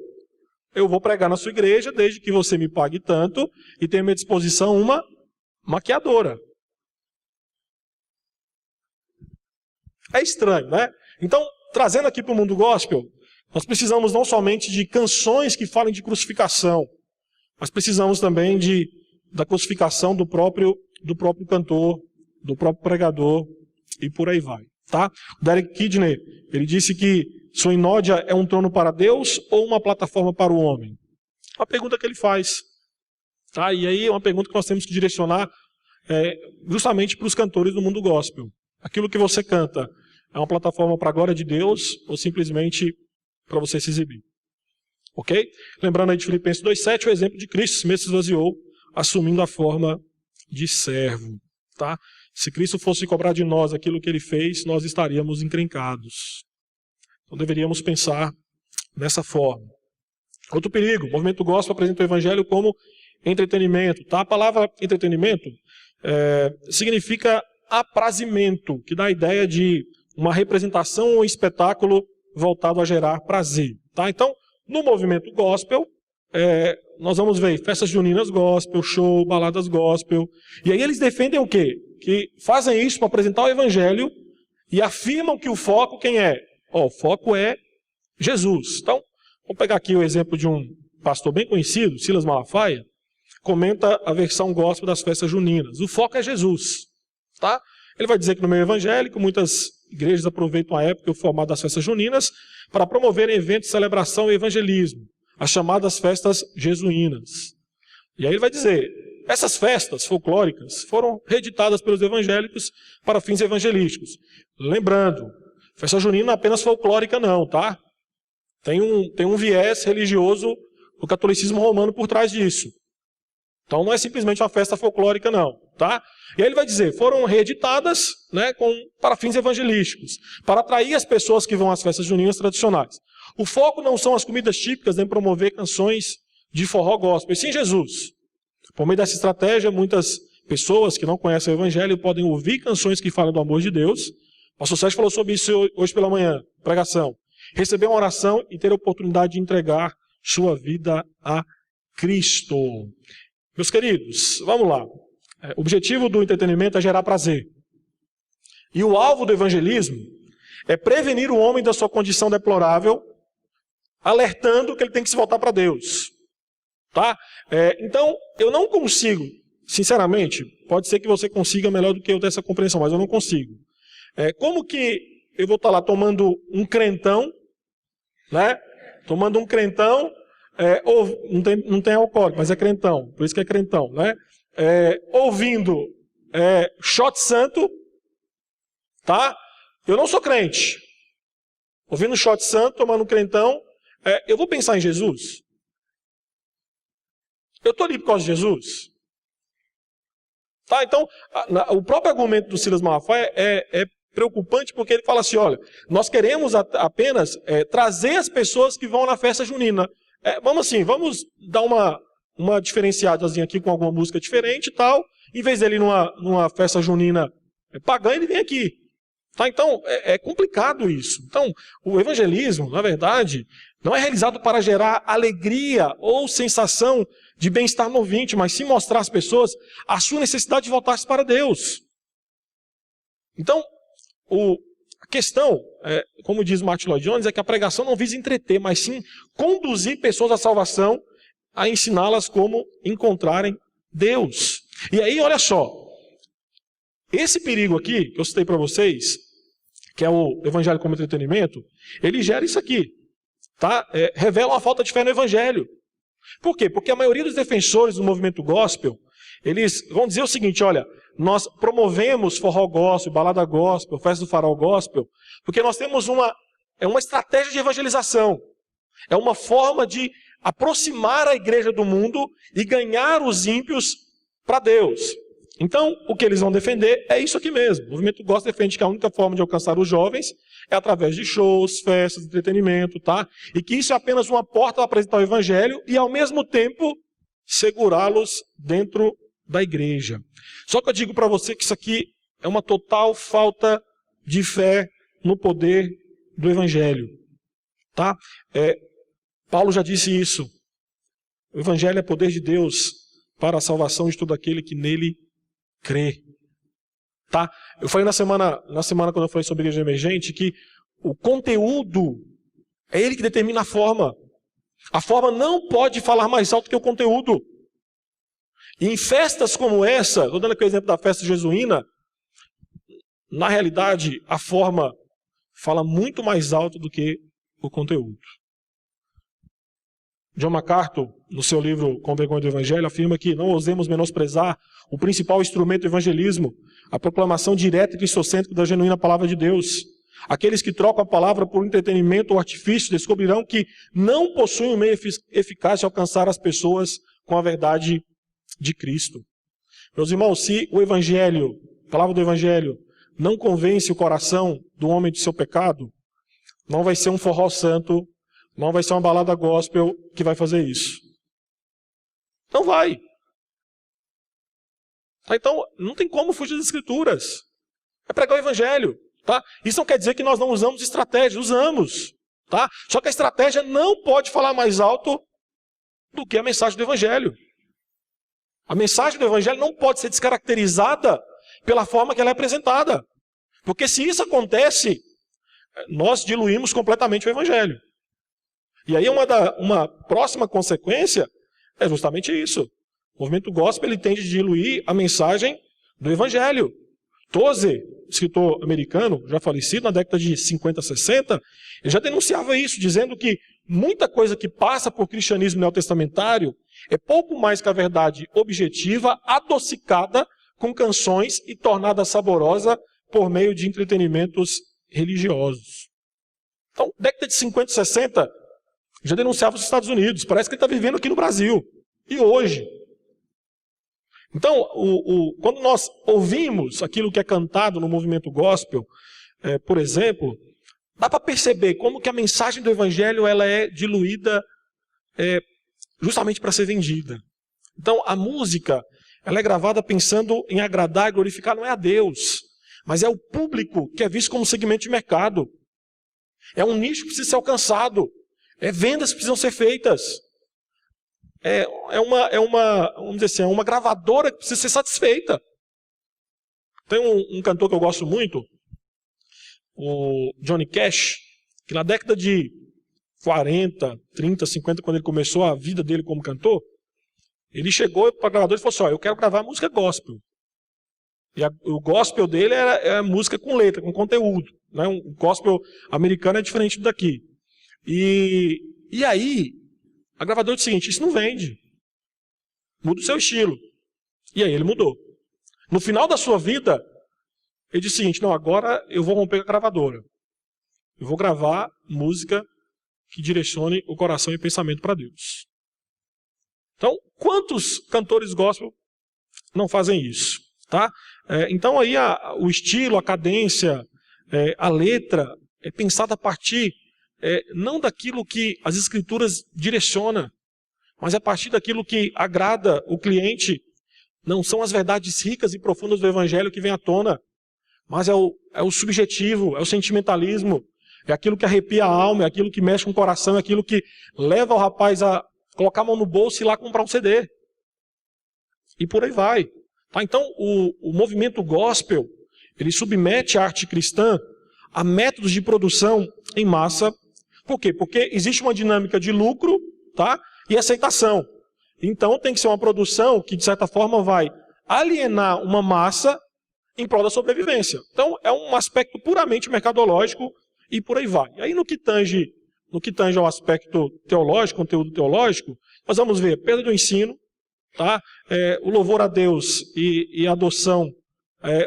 Eu vou pregar na sua igreja desde que você me pague tanto e tenha à minha disposição uma maquiadora. É estranho, né? Então, trazendo aqui para o mundo gospel, nós precisamos não somente de canções que falem de crucificação, mas precisamos também da crucificação do próprio cantor, do próprio pregador e por aí vai. Tá? O Derek Kidner, ele disse que sua inódia é um trono para Deus ou uma plataforma para o homem? Uma pergunta que ele faz. Tá? E aí é uma pergunta que nós temos que direcionar justamente para os cantores do mundo gospel. Aquilo que você canta é uma plataforma para a glória de Deus ou simplesmente para você se exibir? Ok? Lembrando aí de Filipenses 2,7, o exemplo de Cristo se mesmo se esvaziou, assumindo a forma de servo. Tá? Se Cristo fosse cobrar de nós aquilo que ele fez, nós estaríamos encrencados. Então deveríamos pensar dessa forma. Outro perigo, o movimento gospel apresenta o evangelho como entretenimento. Tá? A palavra entretenimento significa aprazimento, que dá a ideia de uma representação ou espetáculo voltado a gerar prazer. Tá? Então, no movimento gospel, nós vamos ver festas juninas gospel, show, baladas gospel. E aí eles defendem o quê? Que fazem isso para apresentar o evangelho e afirmam que o foco quem é? O foco é Jesus. Então, vamos pegar aqui o exemplo de um pastor bem conhecido, Silas Malafaia, comenta a versão gospel das festas juninas. O foco é Jesus. Tá? Ele vai dizer que no meio evangélico, muitas igrejas aproveitam a época e o formato das festas juninas para promoverem eventos de celebração e evangelismo, as chamadas festas jesuínas. E aí ele vai dizer, Essas festas folclóricas foram reeditadas pelos evangélicos para fins evangelísticos. Lembrando, festa junina não é apenas folclórica não, tá? Tem um viés religioso do catolicismo romano por trás disso. Então não é simplesmente uma festa folclórica não, tá? E aí ele vai dizer, foram reeditadas, né, para fins evangelísticos, para atrair as pessoas que vão às festas juninas tradicionais. O foco não são as comidas típicas nem promover canções de forró gospel, e sim Jesus. Por meio dessa estratégia, muitas pessoas que não conhecem o Evangelho podem ouvir canções que falam do amor de Deus. O pastor Sérgio falou sobre isso hoje pela manhã, pregação. Receber uma oração e ter a oportunidade de entregar sua vida a Cristo. Meus queridos, vamos lá. O objetivo do entretenimento é gerar prazer. E o alvo do evangelismo é prevenir o homem da sua condição deplorável, alertando que ele tem que se voltar para Deus. Tá? Então, eu não consigo, sinceramente, pode ser que você consiga melhor do que eu ter essa compreensão, mas eu não consigo. Como que eu vou estar lá tomando um crentão, né? Tomando um crentão, ou não tem alcoólico, mas é crentão, por isso que é crentão, né? Ouvindo shot santo, tá? Eu não sou crente. Ouvindo shot santo, tomando um crentão, eu vou pensar em Jesus? Eu estou ali por causa de Jesus? Tá, então, o próprio argumento do Silas Malafaia é preocupante porque ele fala assim, olha, nós queremos apenas trazer as pessoas que vão na festa junina. Vamos dar uma diferenciadazinha aqui com alguma música diferente e tal, em vez dele ir numa festa junina pagã, ele vem aqui. Tá, então, é complicado isso. Então, o evangelismo, na verdade, não é realizado para gerar alegria ou sensação de bem-estar no ouvinte, mas sim mostrar às pessoas a sua necessidade de voltar-se para Deus. Então, a questão, como diz Martin Lloyd Jones, é que a pregação não visa entreter, mas sim conduzir pessoas à salvação, a ensiná-las como encontrarem Deus. E aí, olha só, esse perigo aqui, que eu citei para vocês, que é o evangelho como entretenimento, ele gera isso aqui, tá? Revela uma falta de fé no evangelho. Por quê? Porque a maioria dos defensores do movimento gospel, eles vão dizer o seguinte, olha, nós promovemos forró gospel, balada gospel, festa do farol gospel, porque nós temos uma estratégia de evangelização. É uma forma de aproximar a igreja do mundo e ganhar os ímpios para Deus. Então, o que eles vão defender é isso aqui mesmo. O movimento gospel defende que a única forma de alcançar os jovens é através de shows, festas, entretenimento, tá? E que isso é apenas uma porta para apresentar o evangelho e, ao mesmo tempo, segurá-los dentro da igreja. Só que eu digo para você que isso aqui é uma total falta de fé no poder do evangelho, tá? Paulo já disse isso. O evangelho é poder de Deus para a salvação de todo aquele que nele crê. Tá? Eu falei na semana quando eu falei sobre a igreja emergente que o conteúdo é ele que determina a forma. A forma não pode falar mais alto que o conteúdo. E em festas como essa, estou dando aqui o exemplo da festa jesuína, na realidade a forma fala muito mais alto do que o conteúdo. John MacArthur, no seu livro Com Vergonha do Evangelho, afirma que não ousemos menosprezar o principal instrumento do evangelismo, a proclamação direta e cristocêntrica da genuína palavra de Deus. Aqueles que trocam a palavra por entretenimento ou artifício descobrirão que não possuem um meio eficaz de alcançar as pessoas com a verdade de Cristo. Meus irmãos, se o evangelho, a palavra do evangelho, não convence o coração do homem de seu pecado, não vai ser um forró santo, não vai ser uma balada gospel que vai fazer isso. Não vai. Então, não tem como fugir das escrituras. É pregar o evangelho. Tá? Isso não quer dizer que nós não usamos estratégia. Usamos. Tá? Só que a estratégia não pode falar mais alto do que a mensagem do evangelho. A mensagem do evangelho não pode ser descaracterizada pela forma que ela é apresentada. Porque se isso acontece, nós diluímos completamente o evangelho. E aí uma próxima consequência é justamente isso. O movimento gospel ele tende a diluir a mensagem do evangelho. Tozer, escritor americano, já falecido na década de 50, 60, ele já denunciava isso, dizendo que muita coisa que passa por cristianismo neotestamentário é pouco mais que a verdade objetiva, adocicada com canções e tornada saborosa por meio de entretenimentos religiosos. Então, década de 50 e 60, já denunciava os Estados Unidos. Parece que ele está vivendo aqui no Brasil. E hoje? Então, quando nós ouvimos aquilo que é cantado no movimento gospel, por exemplo, dá para perceber como que a mensagem do Evangelho ela é diluída justamente para ser vendida. Então, a música ela é gravada pensando em agradar e glorificar não é a Deus, mas é o público que é visto como segmento de mercado. É um nicho que precisa ser alcançado. Vendas que precisam ser feitas. Vamos dizer assim, é uma gravadora que precisa ser satisfeita. Tem um cantor que eu gosto muito, o Johnny Cash, que na década de 40, 30, 50, quando ele começou a vida dele como cantor, ele chegou para a gravadora e falou assim, eu quero gravar música gospel. E o gospel dele era música com letra, com conteúdo. Né? O gospel americano é diferente do daqui. E aí, a gravadora disse o seguinte, isso não vende. Muda o seu estilo. E aí ele mudou. No final da sua vida, ele disse o seguinte, não, agora eu vou romper com a gravadora. Eu vou gravar música que direcione o coração e o pensamento para Deus. Então, quantos cantores gospel não fazem isso? Tá? Então aí o estilo, a cadência, a letra é pensada a partir não daquilo que as escrituras direcionam, mas a partir daquilo que agrada o cliente. Não são as verdades ricas e profundas do Evangelho que vem à tona, mas é o subjetivo, é o sentimentalismo, é aquilo que arrepia a alma, é aquilo que mexe com o coração, é aquilo que leva o rapaz a colocar a mão no bolso e ir lá comprar um CD. E por aí vai. Tá? Então, o movimento gospel, ele submete a arte cristã a métodos de produção em massa. Por quê? Porque existe uma dinâmica de lucro, tá? E aceitação. Então, tem que ser uma produção que, de certa forma, vai alienar uma massa em prol da sobrevivência. Então, é um aspecto puramente mercadológico e por aí vai. E aí, no que tange ao aspecto teológico, conteúdo teológico, nós vamos ver perda do ensino, tá? O louvor a Deus e a adoção,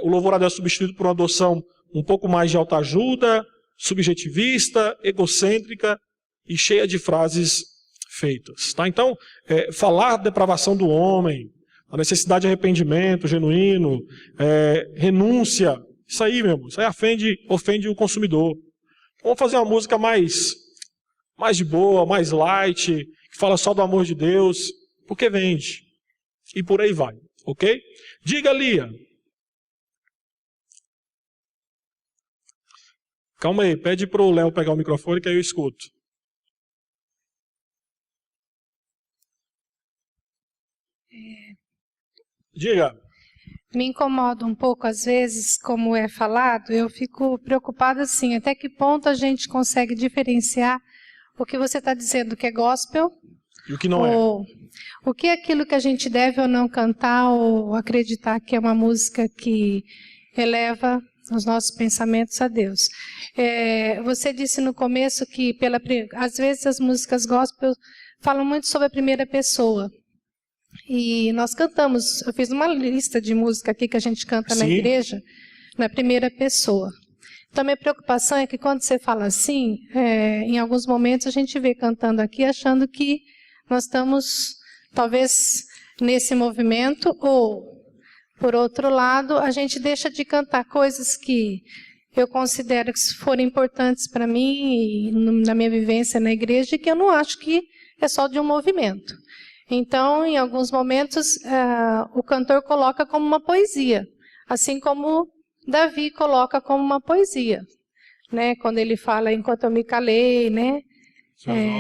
o louvor a Deus é substituído por uma adoção um pouco mais de autoajuda, subjetivista, egocêntrica e cheia de frases feitas. Tá? Então, falar da depravação do homem, a necessidade de arrependimento genuíno, renúncia, isso aí, meu irmão, isso aí ofende o consumidor. Vamos fazer uma música mais de boa, mais light, que fala só do amor de Deus, porque vende. E por aí vai, ok? Diga, Lia. Calma aí, pede para o Léo pegar o microfone que aí eu escuto. Diga. Me incomoda um pouco, às vezes, como é falado, eu fico preocupada assim, até que ponto a gente consegue diferenciar o que você está dizendo que é gospel e o que não é. O que é aquilo que a gente deve ou não cantar ou acreditar que é uma música que eleva os nossos pensamentos a Deus. Você disse no começo que, às vezes, as músicas gospel falam muito sobre a primeira pessoa. E nós cantamos, eu fiz uma lista de música aqui que a gente canta na igreja, na primeira pessoa. Então, a minha preocupação é que quando você fala assim, em alguns momentos a gente vê cantando aqui achando que nós estamos, talvez, nesse movimento, ou, por outro lado, a gente deixa de cantar coisas que eu considero que forem importantes para mim e na minha vivência na igreja, e que eu não acho que é só de um movimento. Então, em alguns momentos, o cantor coloca como uma poesia, assim como Davi coloca como uma poesia, né? Quando ele fala, enquanto eu me calei, né?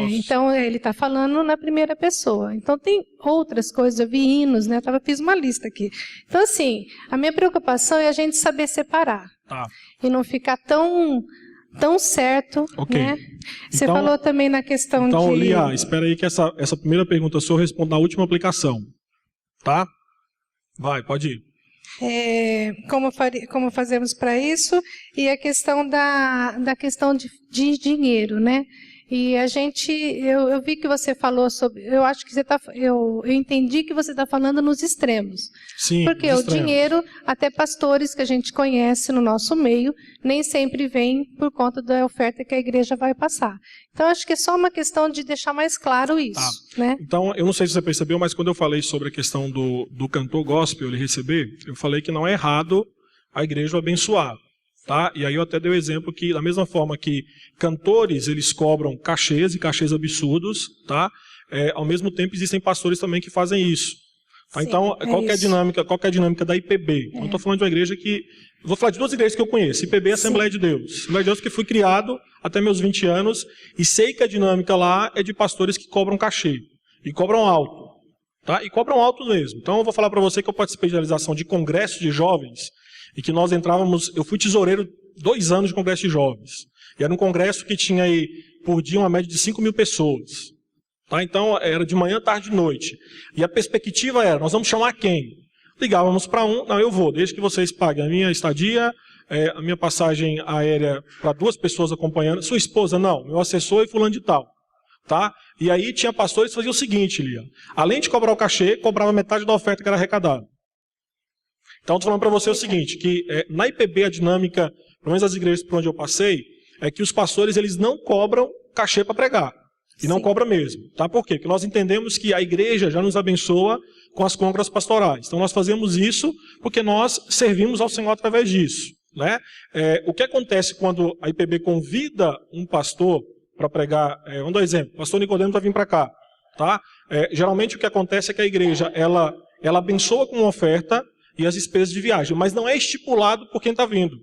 Então, ele está falando na primeira pessoa. Então, tem outras coisas, eu vi hinos, né? Fiz uma lista aqui. Então, assim, a minha preocupação é a gente saber separar. E não ficar tão certo, okay. Né? Você falou também na questão Então, Lia, espera aí que essa primeira pergunta sua eu respondo na última aplicação. Tá? Vai, pode ir. Como fazemos para isso? E a questão da questão de dinheiro, né? E a gente, eu vi que você falou sobre, eu acho que eu entendi que você está falando nos extremos. Sim, porque nos o extremos. dinheiro, até pastores que a gente conhece no nosso meio, nem sempre vem por conta da oferta que a igreja vai passar. Então, acho que é só uma questão de deixar mais claro isso, né? Então, eu não sei se você percebeu, mas quando eu falei sobre a questão do cantor gospel, ele receber, eu falei que não é errado a igreja o abençoar. Tá? E aí eu até dei o exemplo que, da mesma forma que cantores, eles cobram cachês e cachês absurdos, tá? Ao mesmo tempo existem pastores também que fazem isso. Tá? Sim, Então, qual que é a dinâmica da IPB? Eu estou falando de uma igreja que... Vou falar de duas igrejas que eu conheço. IPB é Assembleia de Deus. Assembleia de Deus que fui criado até meus 20 anos e sei que a dinâmica lá é de pastores que cobram cachê. E cobram alto. Tá? E cobram alto mesmo. Então eu vou falar para você que eu participei de realização de congressos de jovens e que nós entrávamos, eu fui tesoureiro 2 anos de congresso de jovens. E era um congresso que tinha aí, por dia, uma média de 5.000 pessoas. Tá? Então, era de manhã, tarde e noite. E a perspectiva era, nós vamos chamar quem? Ligávamos para um, não, eu vou, desde que vocês paguem a minha estadia, a minha passagem aérea para 2 pessoas acompanhando. Sua esposa, não, meu assessor e fulano de tal. Tá? E aí tinha pastores que faziam o seguinte, Lia. Além de cobrar o cachê, cobrava metade da oferta que era arrecadada. Então, estou falando para você o seguinte, que na IPB a dinâmica, pelo menos as igrejas por onde eu passei, é que os pastores eles não cobram cachê para pregar. E não cobra mesmo. Tá? Por quê? Porque nós entendemos que a igreja já nos abençoa com as congras pastorais. Então, nós fazemos isso porque nós servimos ao Senhor através disso. Né? O que acontece quando a IPB convida um pastor para pregar? Vamos dar um exemplo. O pastor Nicodemo vai vir para cá. Tá? Geralmente o que acontece é que a igreja ela abençoa com uma oferta e as despesas de viagem, mas não é estipulado por quem está vindo.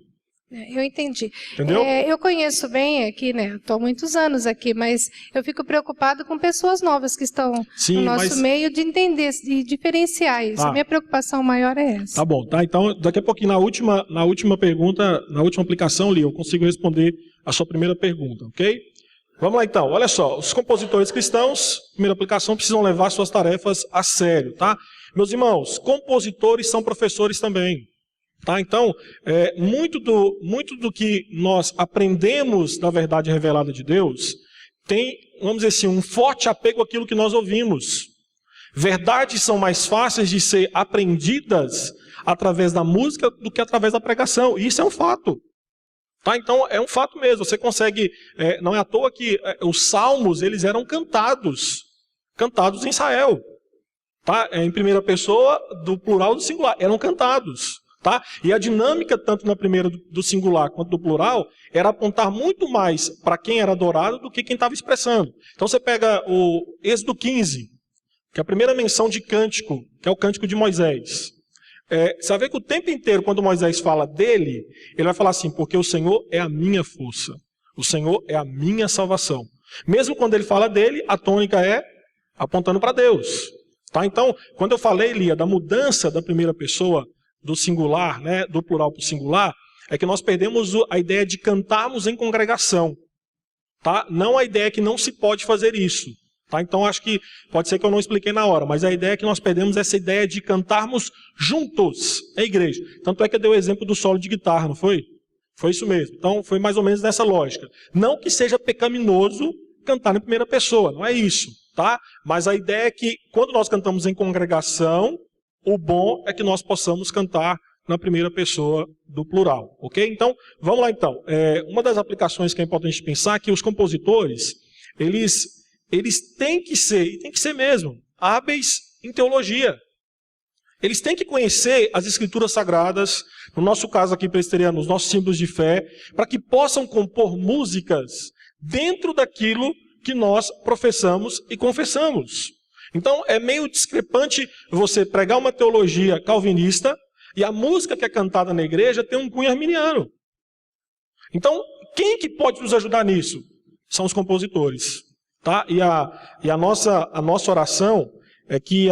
Eu entendi. Entendeu? Eu conheço bem aqui, né? Estou há muitos anos aqui, mas eu fico preocupado com pessoas novas que estão no nosso meio de entender, de diferenciar isso. A minha preocupação maior é essa. Tá bom, tá? Então, daqui a pouquinho, na última pergunta, na última aplicação, Lia, eu consigo responder a sua primeira pergunta, ok? Vamos lá então, olha só, os compositores cristãos, primeira aplicação, precisam levar suas tarefas a sério, tá? Meus irmãos, compositores são professores também, tá? Então, muito do que nós aprendemos da verdade revelada de Deus, tem, vamos dizer assim, um forte apego àquilo que nós ouvimos. Verdades são mais fáceis de ser aprendidas através da música do que através da pregação, e isso é um fato. Tá? Então, é um fato mesmo, você consegue, não é à toa que os salmos, eles eram cantados em Israel, tá? Em primeira pessoa, do plural e do singular, eram cantados, tá? E a dinâmica, tanto na primeira do singular quanto do plural, era apontar muito mais para quem era adorado do que quem estava expressando. Então, você pega o Êxodo 15, que é a primeira menção de cântico, que é o cântico de Moisés. Você vai ver que o tempo inteiro, quando Moisés fala dele, ele vai falar assim, porque o Senhor é a minha força, o Senhor é a minha salvação. Mesmo quando ele fala dele, a tônica é apontando para Deus. Tá? Então, quando eu falei, Lia, da mudança da primeira pessoa, do singular, né, do plural para o singular, é que nós perdemos a ideia de cantarmos em congregação. Tá? Não a ideia que não se pode fazer isso. Tá? Então, acho que pode ser que eu não expliquei na hora, mas a ideia é que nós perdemos essa ideia de cantarmos juntos na igreja. Tanto é que eu dei o exemplo do solo de guitarra, não foi? Foi isso mesmo. Então, foi mais ou menos nessa lógica. Não que seja pecaminoso cantar em primeira pessoa, não é isso. Tá? Mas a ideia é que, quando nós cantamos em congregação, o bom é que nós possamos cantar na primeira pessoa do plural. Ok? Então, vamos lá então. Uma das aplicações que é importante pensar é que os compositores, eles têm que ser, e tem que ser mesmo, hábeis em teologia. Eles têm que conhecer as escrituras sagradas, no nosso caso aqui presbiteriano, os nossos símbolos de fé, para que possam compor músicas dentro daquilo que nós professamos e confessamos. Então é meio discrepante você pregar uma teologia calvinista e a música que é cantada na igreja tem um cunho arminiano. Então, quem que pode nos ajudar nisso? São os compositores. Tá? E a nossa oração é que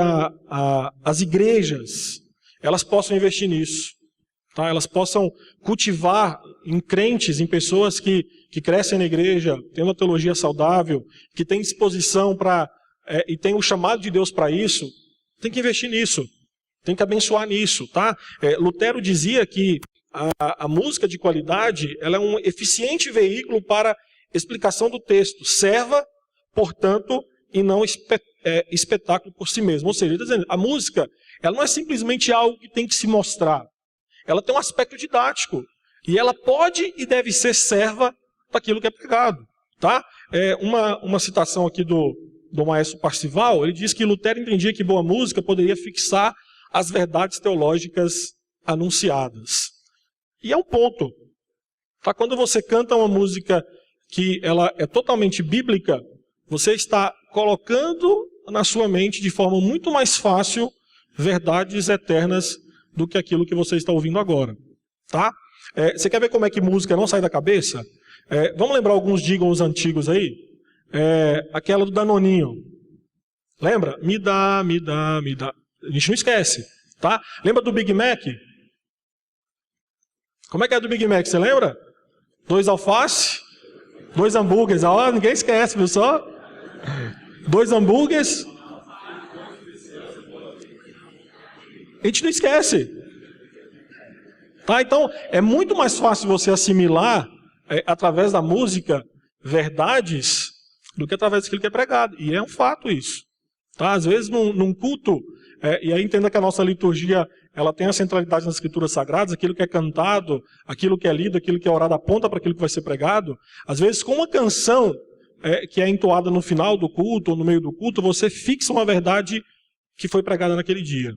as igrejas elas possam investir nisso. Tá? Elas possam cultivar em crentes, em pessoas que crescem na igreja, tendo uma teologia saudável, que têm disposição e tem o chamado de Deus para isso, tem que investir nisso, tem que abençoar nisso. Tá? Lutero dizia que a música de qualidade ela é um eficiente veículo para explicação do texto. Serva, portanto, e não espetáculo por si mesmo. Ou seja, ele está dizendo, a música, ela não é simplesmente algo que tem que se mostrar. Ela tem um aspecto didático. E ela pode e deve ser serva daquilo que é pregado. Tá? Uma citação aqui do maestro Parcival, ele diz que Lutero entendia que boa música poderia fixar as verdades teológicas anunciadas. E é um ponto. Tá? Quando você canta uma música que ela é totalmente bíblica, você está colocando na sua mente de forma muito mais fácil verdades eternas do que aquilo que você está ouvindo agora. Tá? Você quer ver como é que música não sai da cabeça? Vamos lembrar alguns jingles antigos aí? Aquela do Danoninho. Lembra? Me dá, me dá, me dá. A gente não esquece. Tá? Lembra do Big Mac? Como é que é do Big Mac? Você lembra? 2 alface, 2 hambúrgueres. Ninguém esquece, viu só? 2 hambúrgueres. A gente não esquece. Tá? Então, é muito mais fácil você assimilar, através da música, verdades, do que através daquilo que é pregado. E é um fato isso. Tá? Às vezes, num culto, e aí entenda que a nossa liturgia ela tem a centralidade nas escrituras sagradas, aquilo que é cantado, aquilo que é lido, aquilo que é orado aponta para aquilo que vai ser pregado. Às vezes, com uma canção que é entoada no final do culto ou no meio do culto, você fixa uma verdade que foi pregada naquele dia,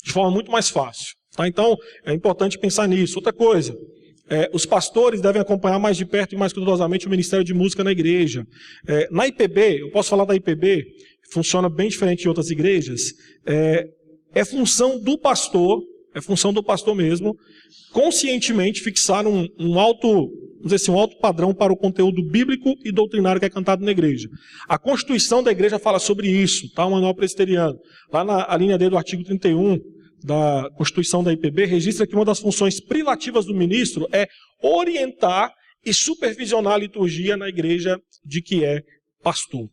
de forma muito mais fácil. Tá? Então, é importante pensar nisso. Outra coisa, os pastores devem acompanhar mais de perto e mais cuidadosamente o ministério de música na igreja. Na IPB, eu posso falar da IPB, funciona bem diferente de outras igrejas, é função do pastor mesmo, conscientemente fixar um alto padrão para o conteúdo bíblico e doutrinário que é cantado na igreja. A Constituição da igreja fala sobre isso, tá? O manual presbiteriano. Lá na linha D do artigo 31 da Constituição da IPB, registra que uma das funções privativas do ministro é orientar e supervisionar a liturgia na igreja de que é pastor.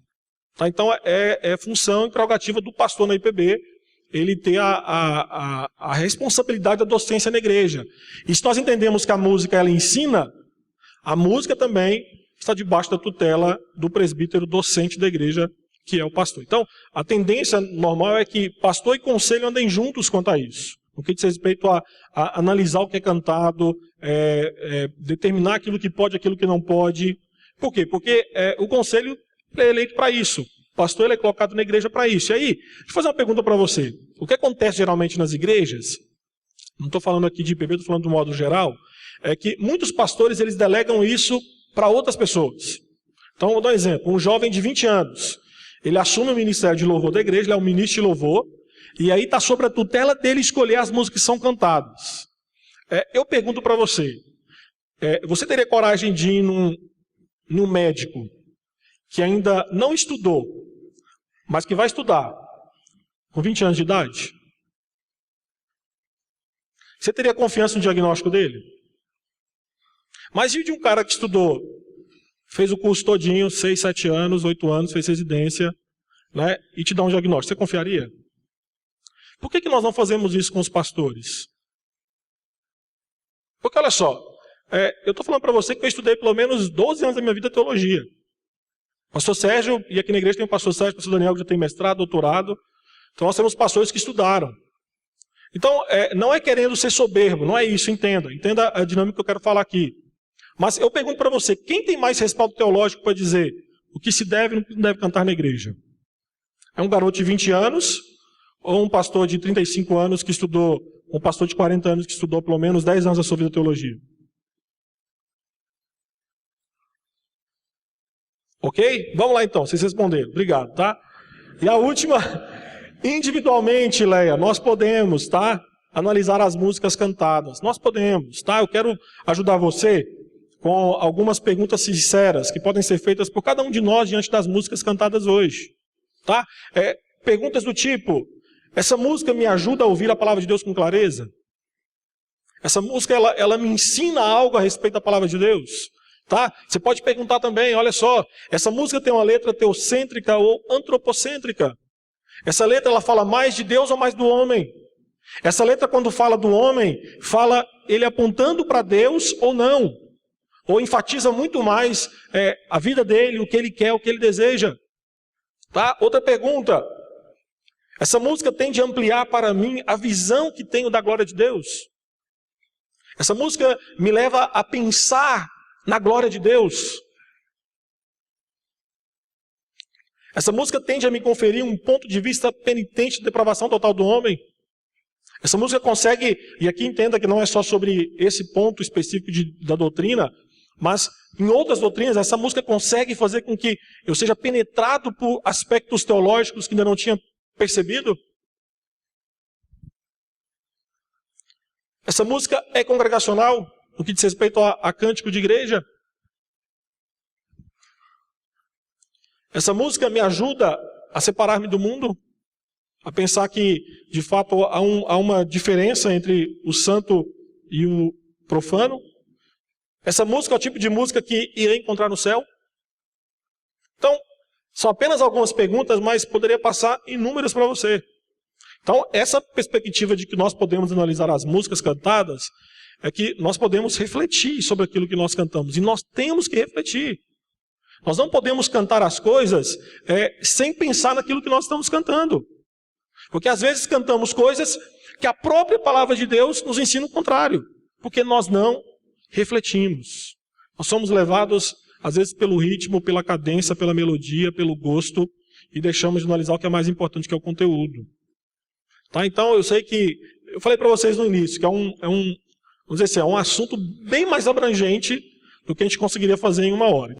Tá? Então, é função e prerrogativa do pastor na IPB ele ter a responsabilidade da docência na igreja. E se nós entendemos que a música ela ensina, a música também está debaixo da tutela do presbítero docente da igreja, que é o pastor. Então, a tendência normal é que pastor e conselho andem juntos quanto a isso. No que diz respeito a analisar o que é cantado, determinar aquilo que pode, aquilo que não pode. Por quê? Porque o conselho é eleito para isso. O pastor ele é colocado na igreja para isso. E aí, deixa eu fazer uma pergunta para você. O que acontece geralmente nas igrejas, não estou falando aqui de IPB, estou falando de um modo geral, é que muitos pastores eles delegam isso para outras pessoas. Então, vou dar um exemplo. Um jovem de 20 anos, ele assume o ministério de louvor da igreja, ele é o ministro de louvor, e aí está sobre a tutela dele escolher as músicas que são cantadas. Eu pergunto para você, você teria coragem de ir num médico que ainda não estudou, mas que vai estudar, com 20 anos de idade? Você teria confiança no diagnóstico dele? Mas e de um cara que estudou, fez o curso todinho, 6, 7 anos, 8 anos, fez residência, né, e te dá um diagnóstico, você confiaria? Por que nós não fazemos isso com os pastores? Porque olha só, eu estou falando para você que eu estudei pelo menos 12 anos da minha vida teologia. Pastor Sérgio, e aqui na igreja tem o pastor Sérgio, o pastor Daniel que já tem mestrado, doutorado. Então nós temos pastores que estudaram. Então, não é querendo ser soberbo, não é isso, entenda a dinâmica que eu quero falar aqui. Mas eu pergunto para você, quem tem mais respaldo teológico para dizer o que se deve e não deve cantar na igreja? É um garoto de 20 anos ou um pastor de 35 anos que estudou, um pastor de 40 anos que estudou pelo menos 10 anos da sua vida de teologia? Ok? Vamos lá então, vocês responderam. Obrigado, tá? E a última, individualmente, Leia, nós podemos, tá? Analisar as músicas cantadas. Nós podemos, tá? Eu quero ajudar você com algumas perguntas sinceras que podem ser feitas por cada um de nós diante das músicas cantadas hoje. Tá? Perguntas do tipo, essa música me ajuda a ouvir a palavra de Deus com clareza? Essa música, ela me ensina algo a respeito da palavra de Deus? Tá? Você pode perguntar também, olha só, essa música tem uma letra teocêntrica ou antropocêntrica? Essa letra, ela fala mais de Deus ou mais do homem? Essa letra, quando fala do homem, fala ele apontando para Deus ou não? ou enfatiza muito mais a vida dele, o que ele quer, o que ele deseja. Tá? Outra pergunta. Essa música tende a ampliar para mim a visão que tenho da glória de Deus. Essa música me leva a pensar na glória de Deus. Essa música tende a me conferir um ponto de vista penitente de depravação total do homem. Essa música consegue, e aqui entenda que não é só sobre esse ponto específico da doutrina, mas em outras doutrinas, essa música consegue fazer com que eu seja penetrado por aspectos teológicos que ainda não tinha percebido. Essa música é congregacional, no que diz respeito a cântico de igreja. Essa música me ajuda a separar-me do mundo, a pensar que, de fato, há uma diferença entre o santo e o profano. Essa música é o tipo de música que irei encontrar no céu. Então, são apenas algumas perguntas, mas poderia passar inúmeras para você. Então, essa perspectiva de que nós podemos analisar as músicas cantadas, é que nós podemos refletir sobre aquilo que nós cantamos. E nós temos que refletir. Nós não podemos cantar as coisas sem pensar naquilo que nós estamos cantando. Porque às vezes cantamos coisas que a própria palavra de Deus nos ensina o contrário. Porque nós não refletimos. Nós somos levados, às vezes, pelo ritmo, pela cadência, pela melodia, pelo gosto, e deixamos de analisar o que é mais importante, que é o conteúdo. Tá? Então, eu sei que, eu falei para vocês no início, que vamos dizer assim, é um assunto bem mais abrangente do que a gente conseguiria fazer em 1 hora.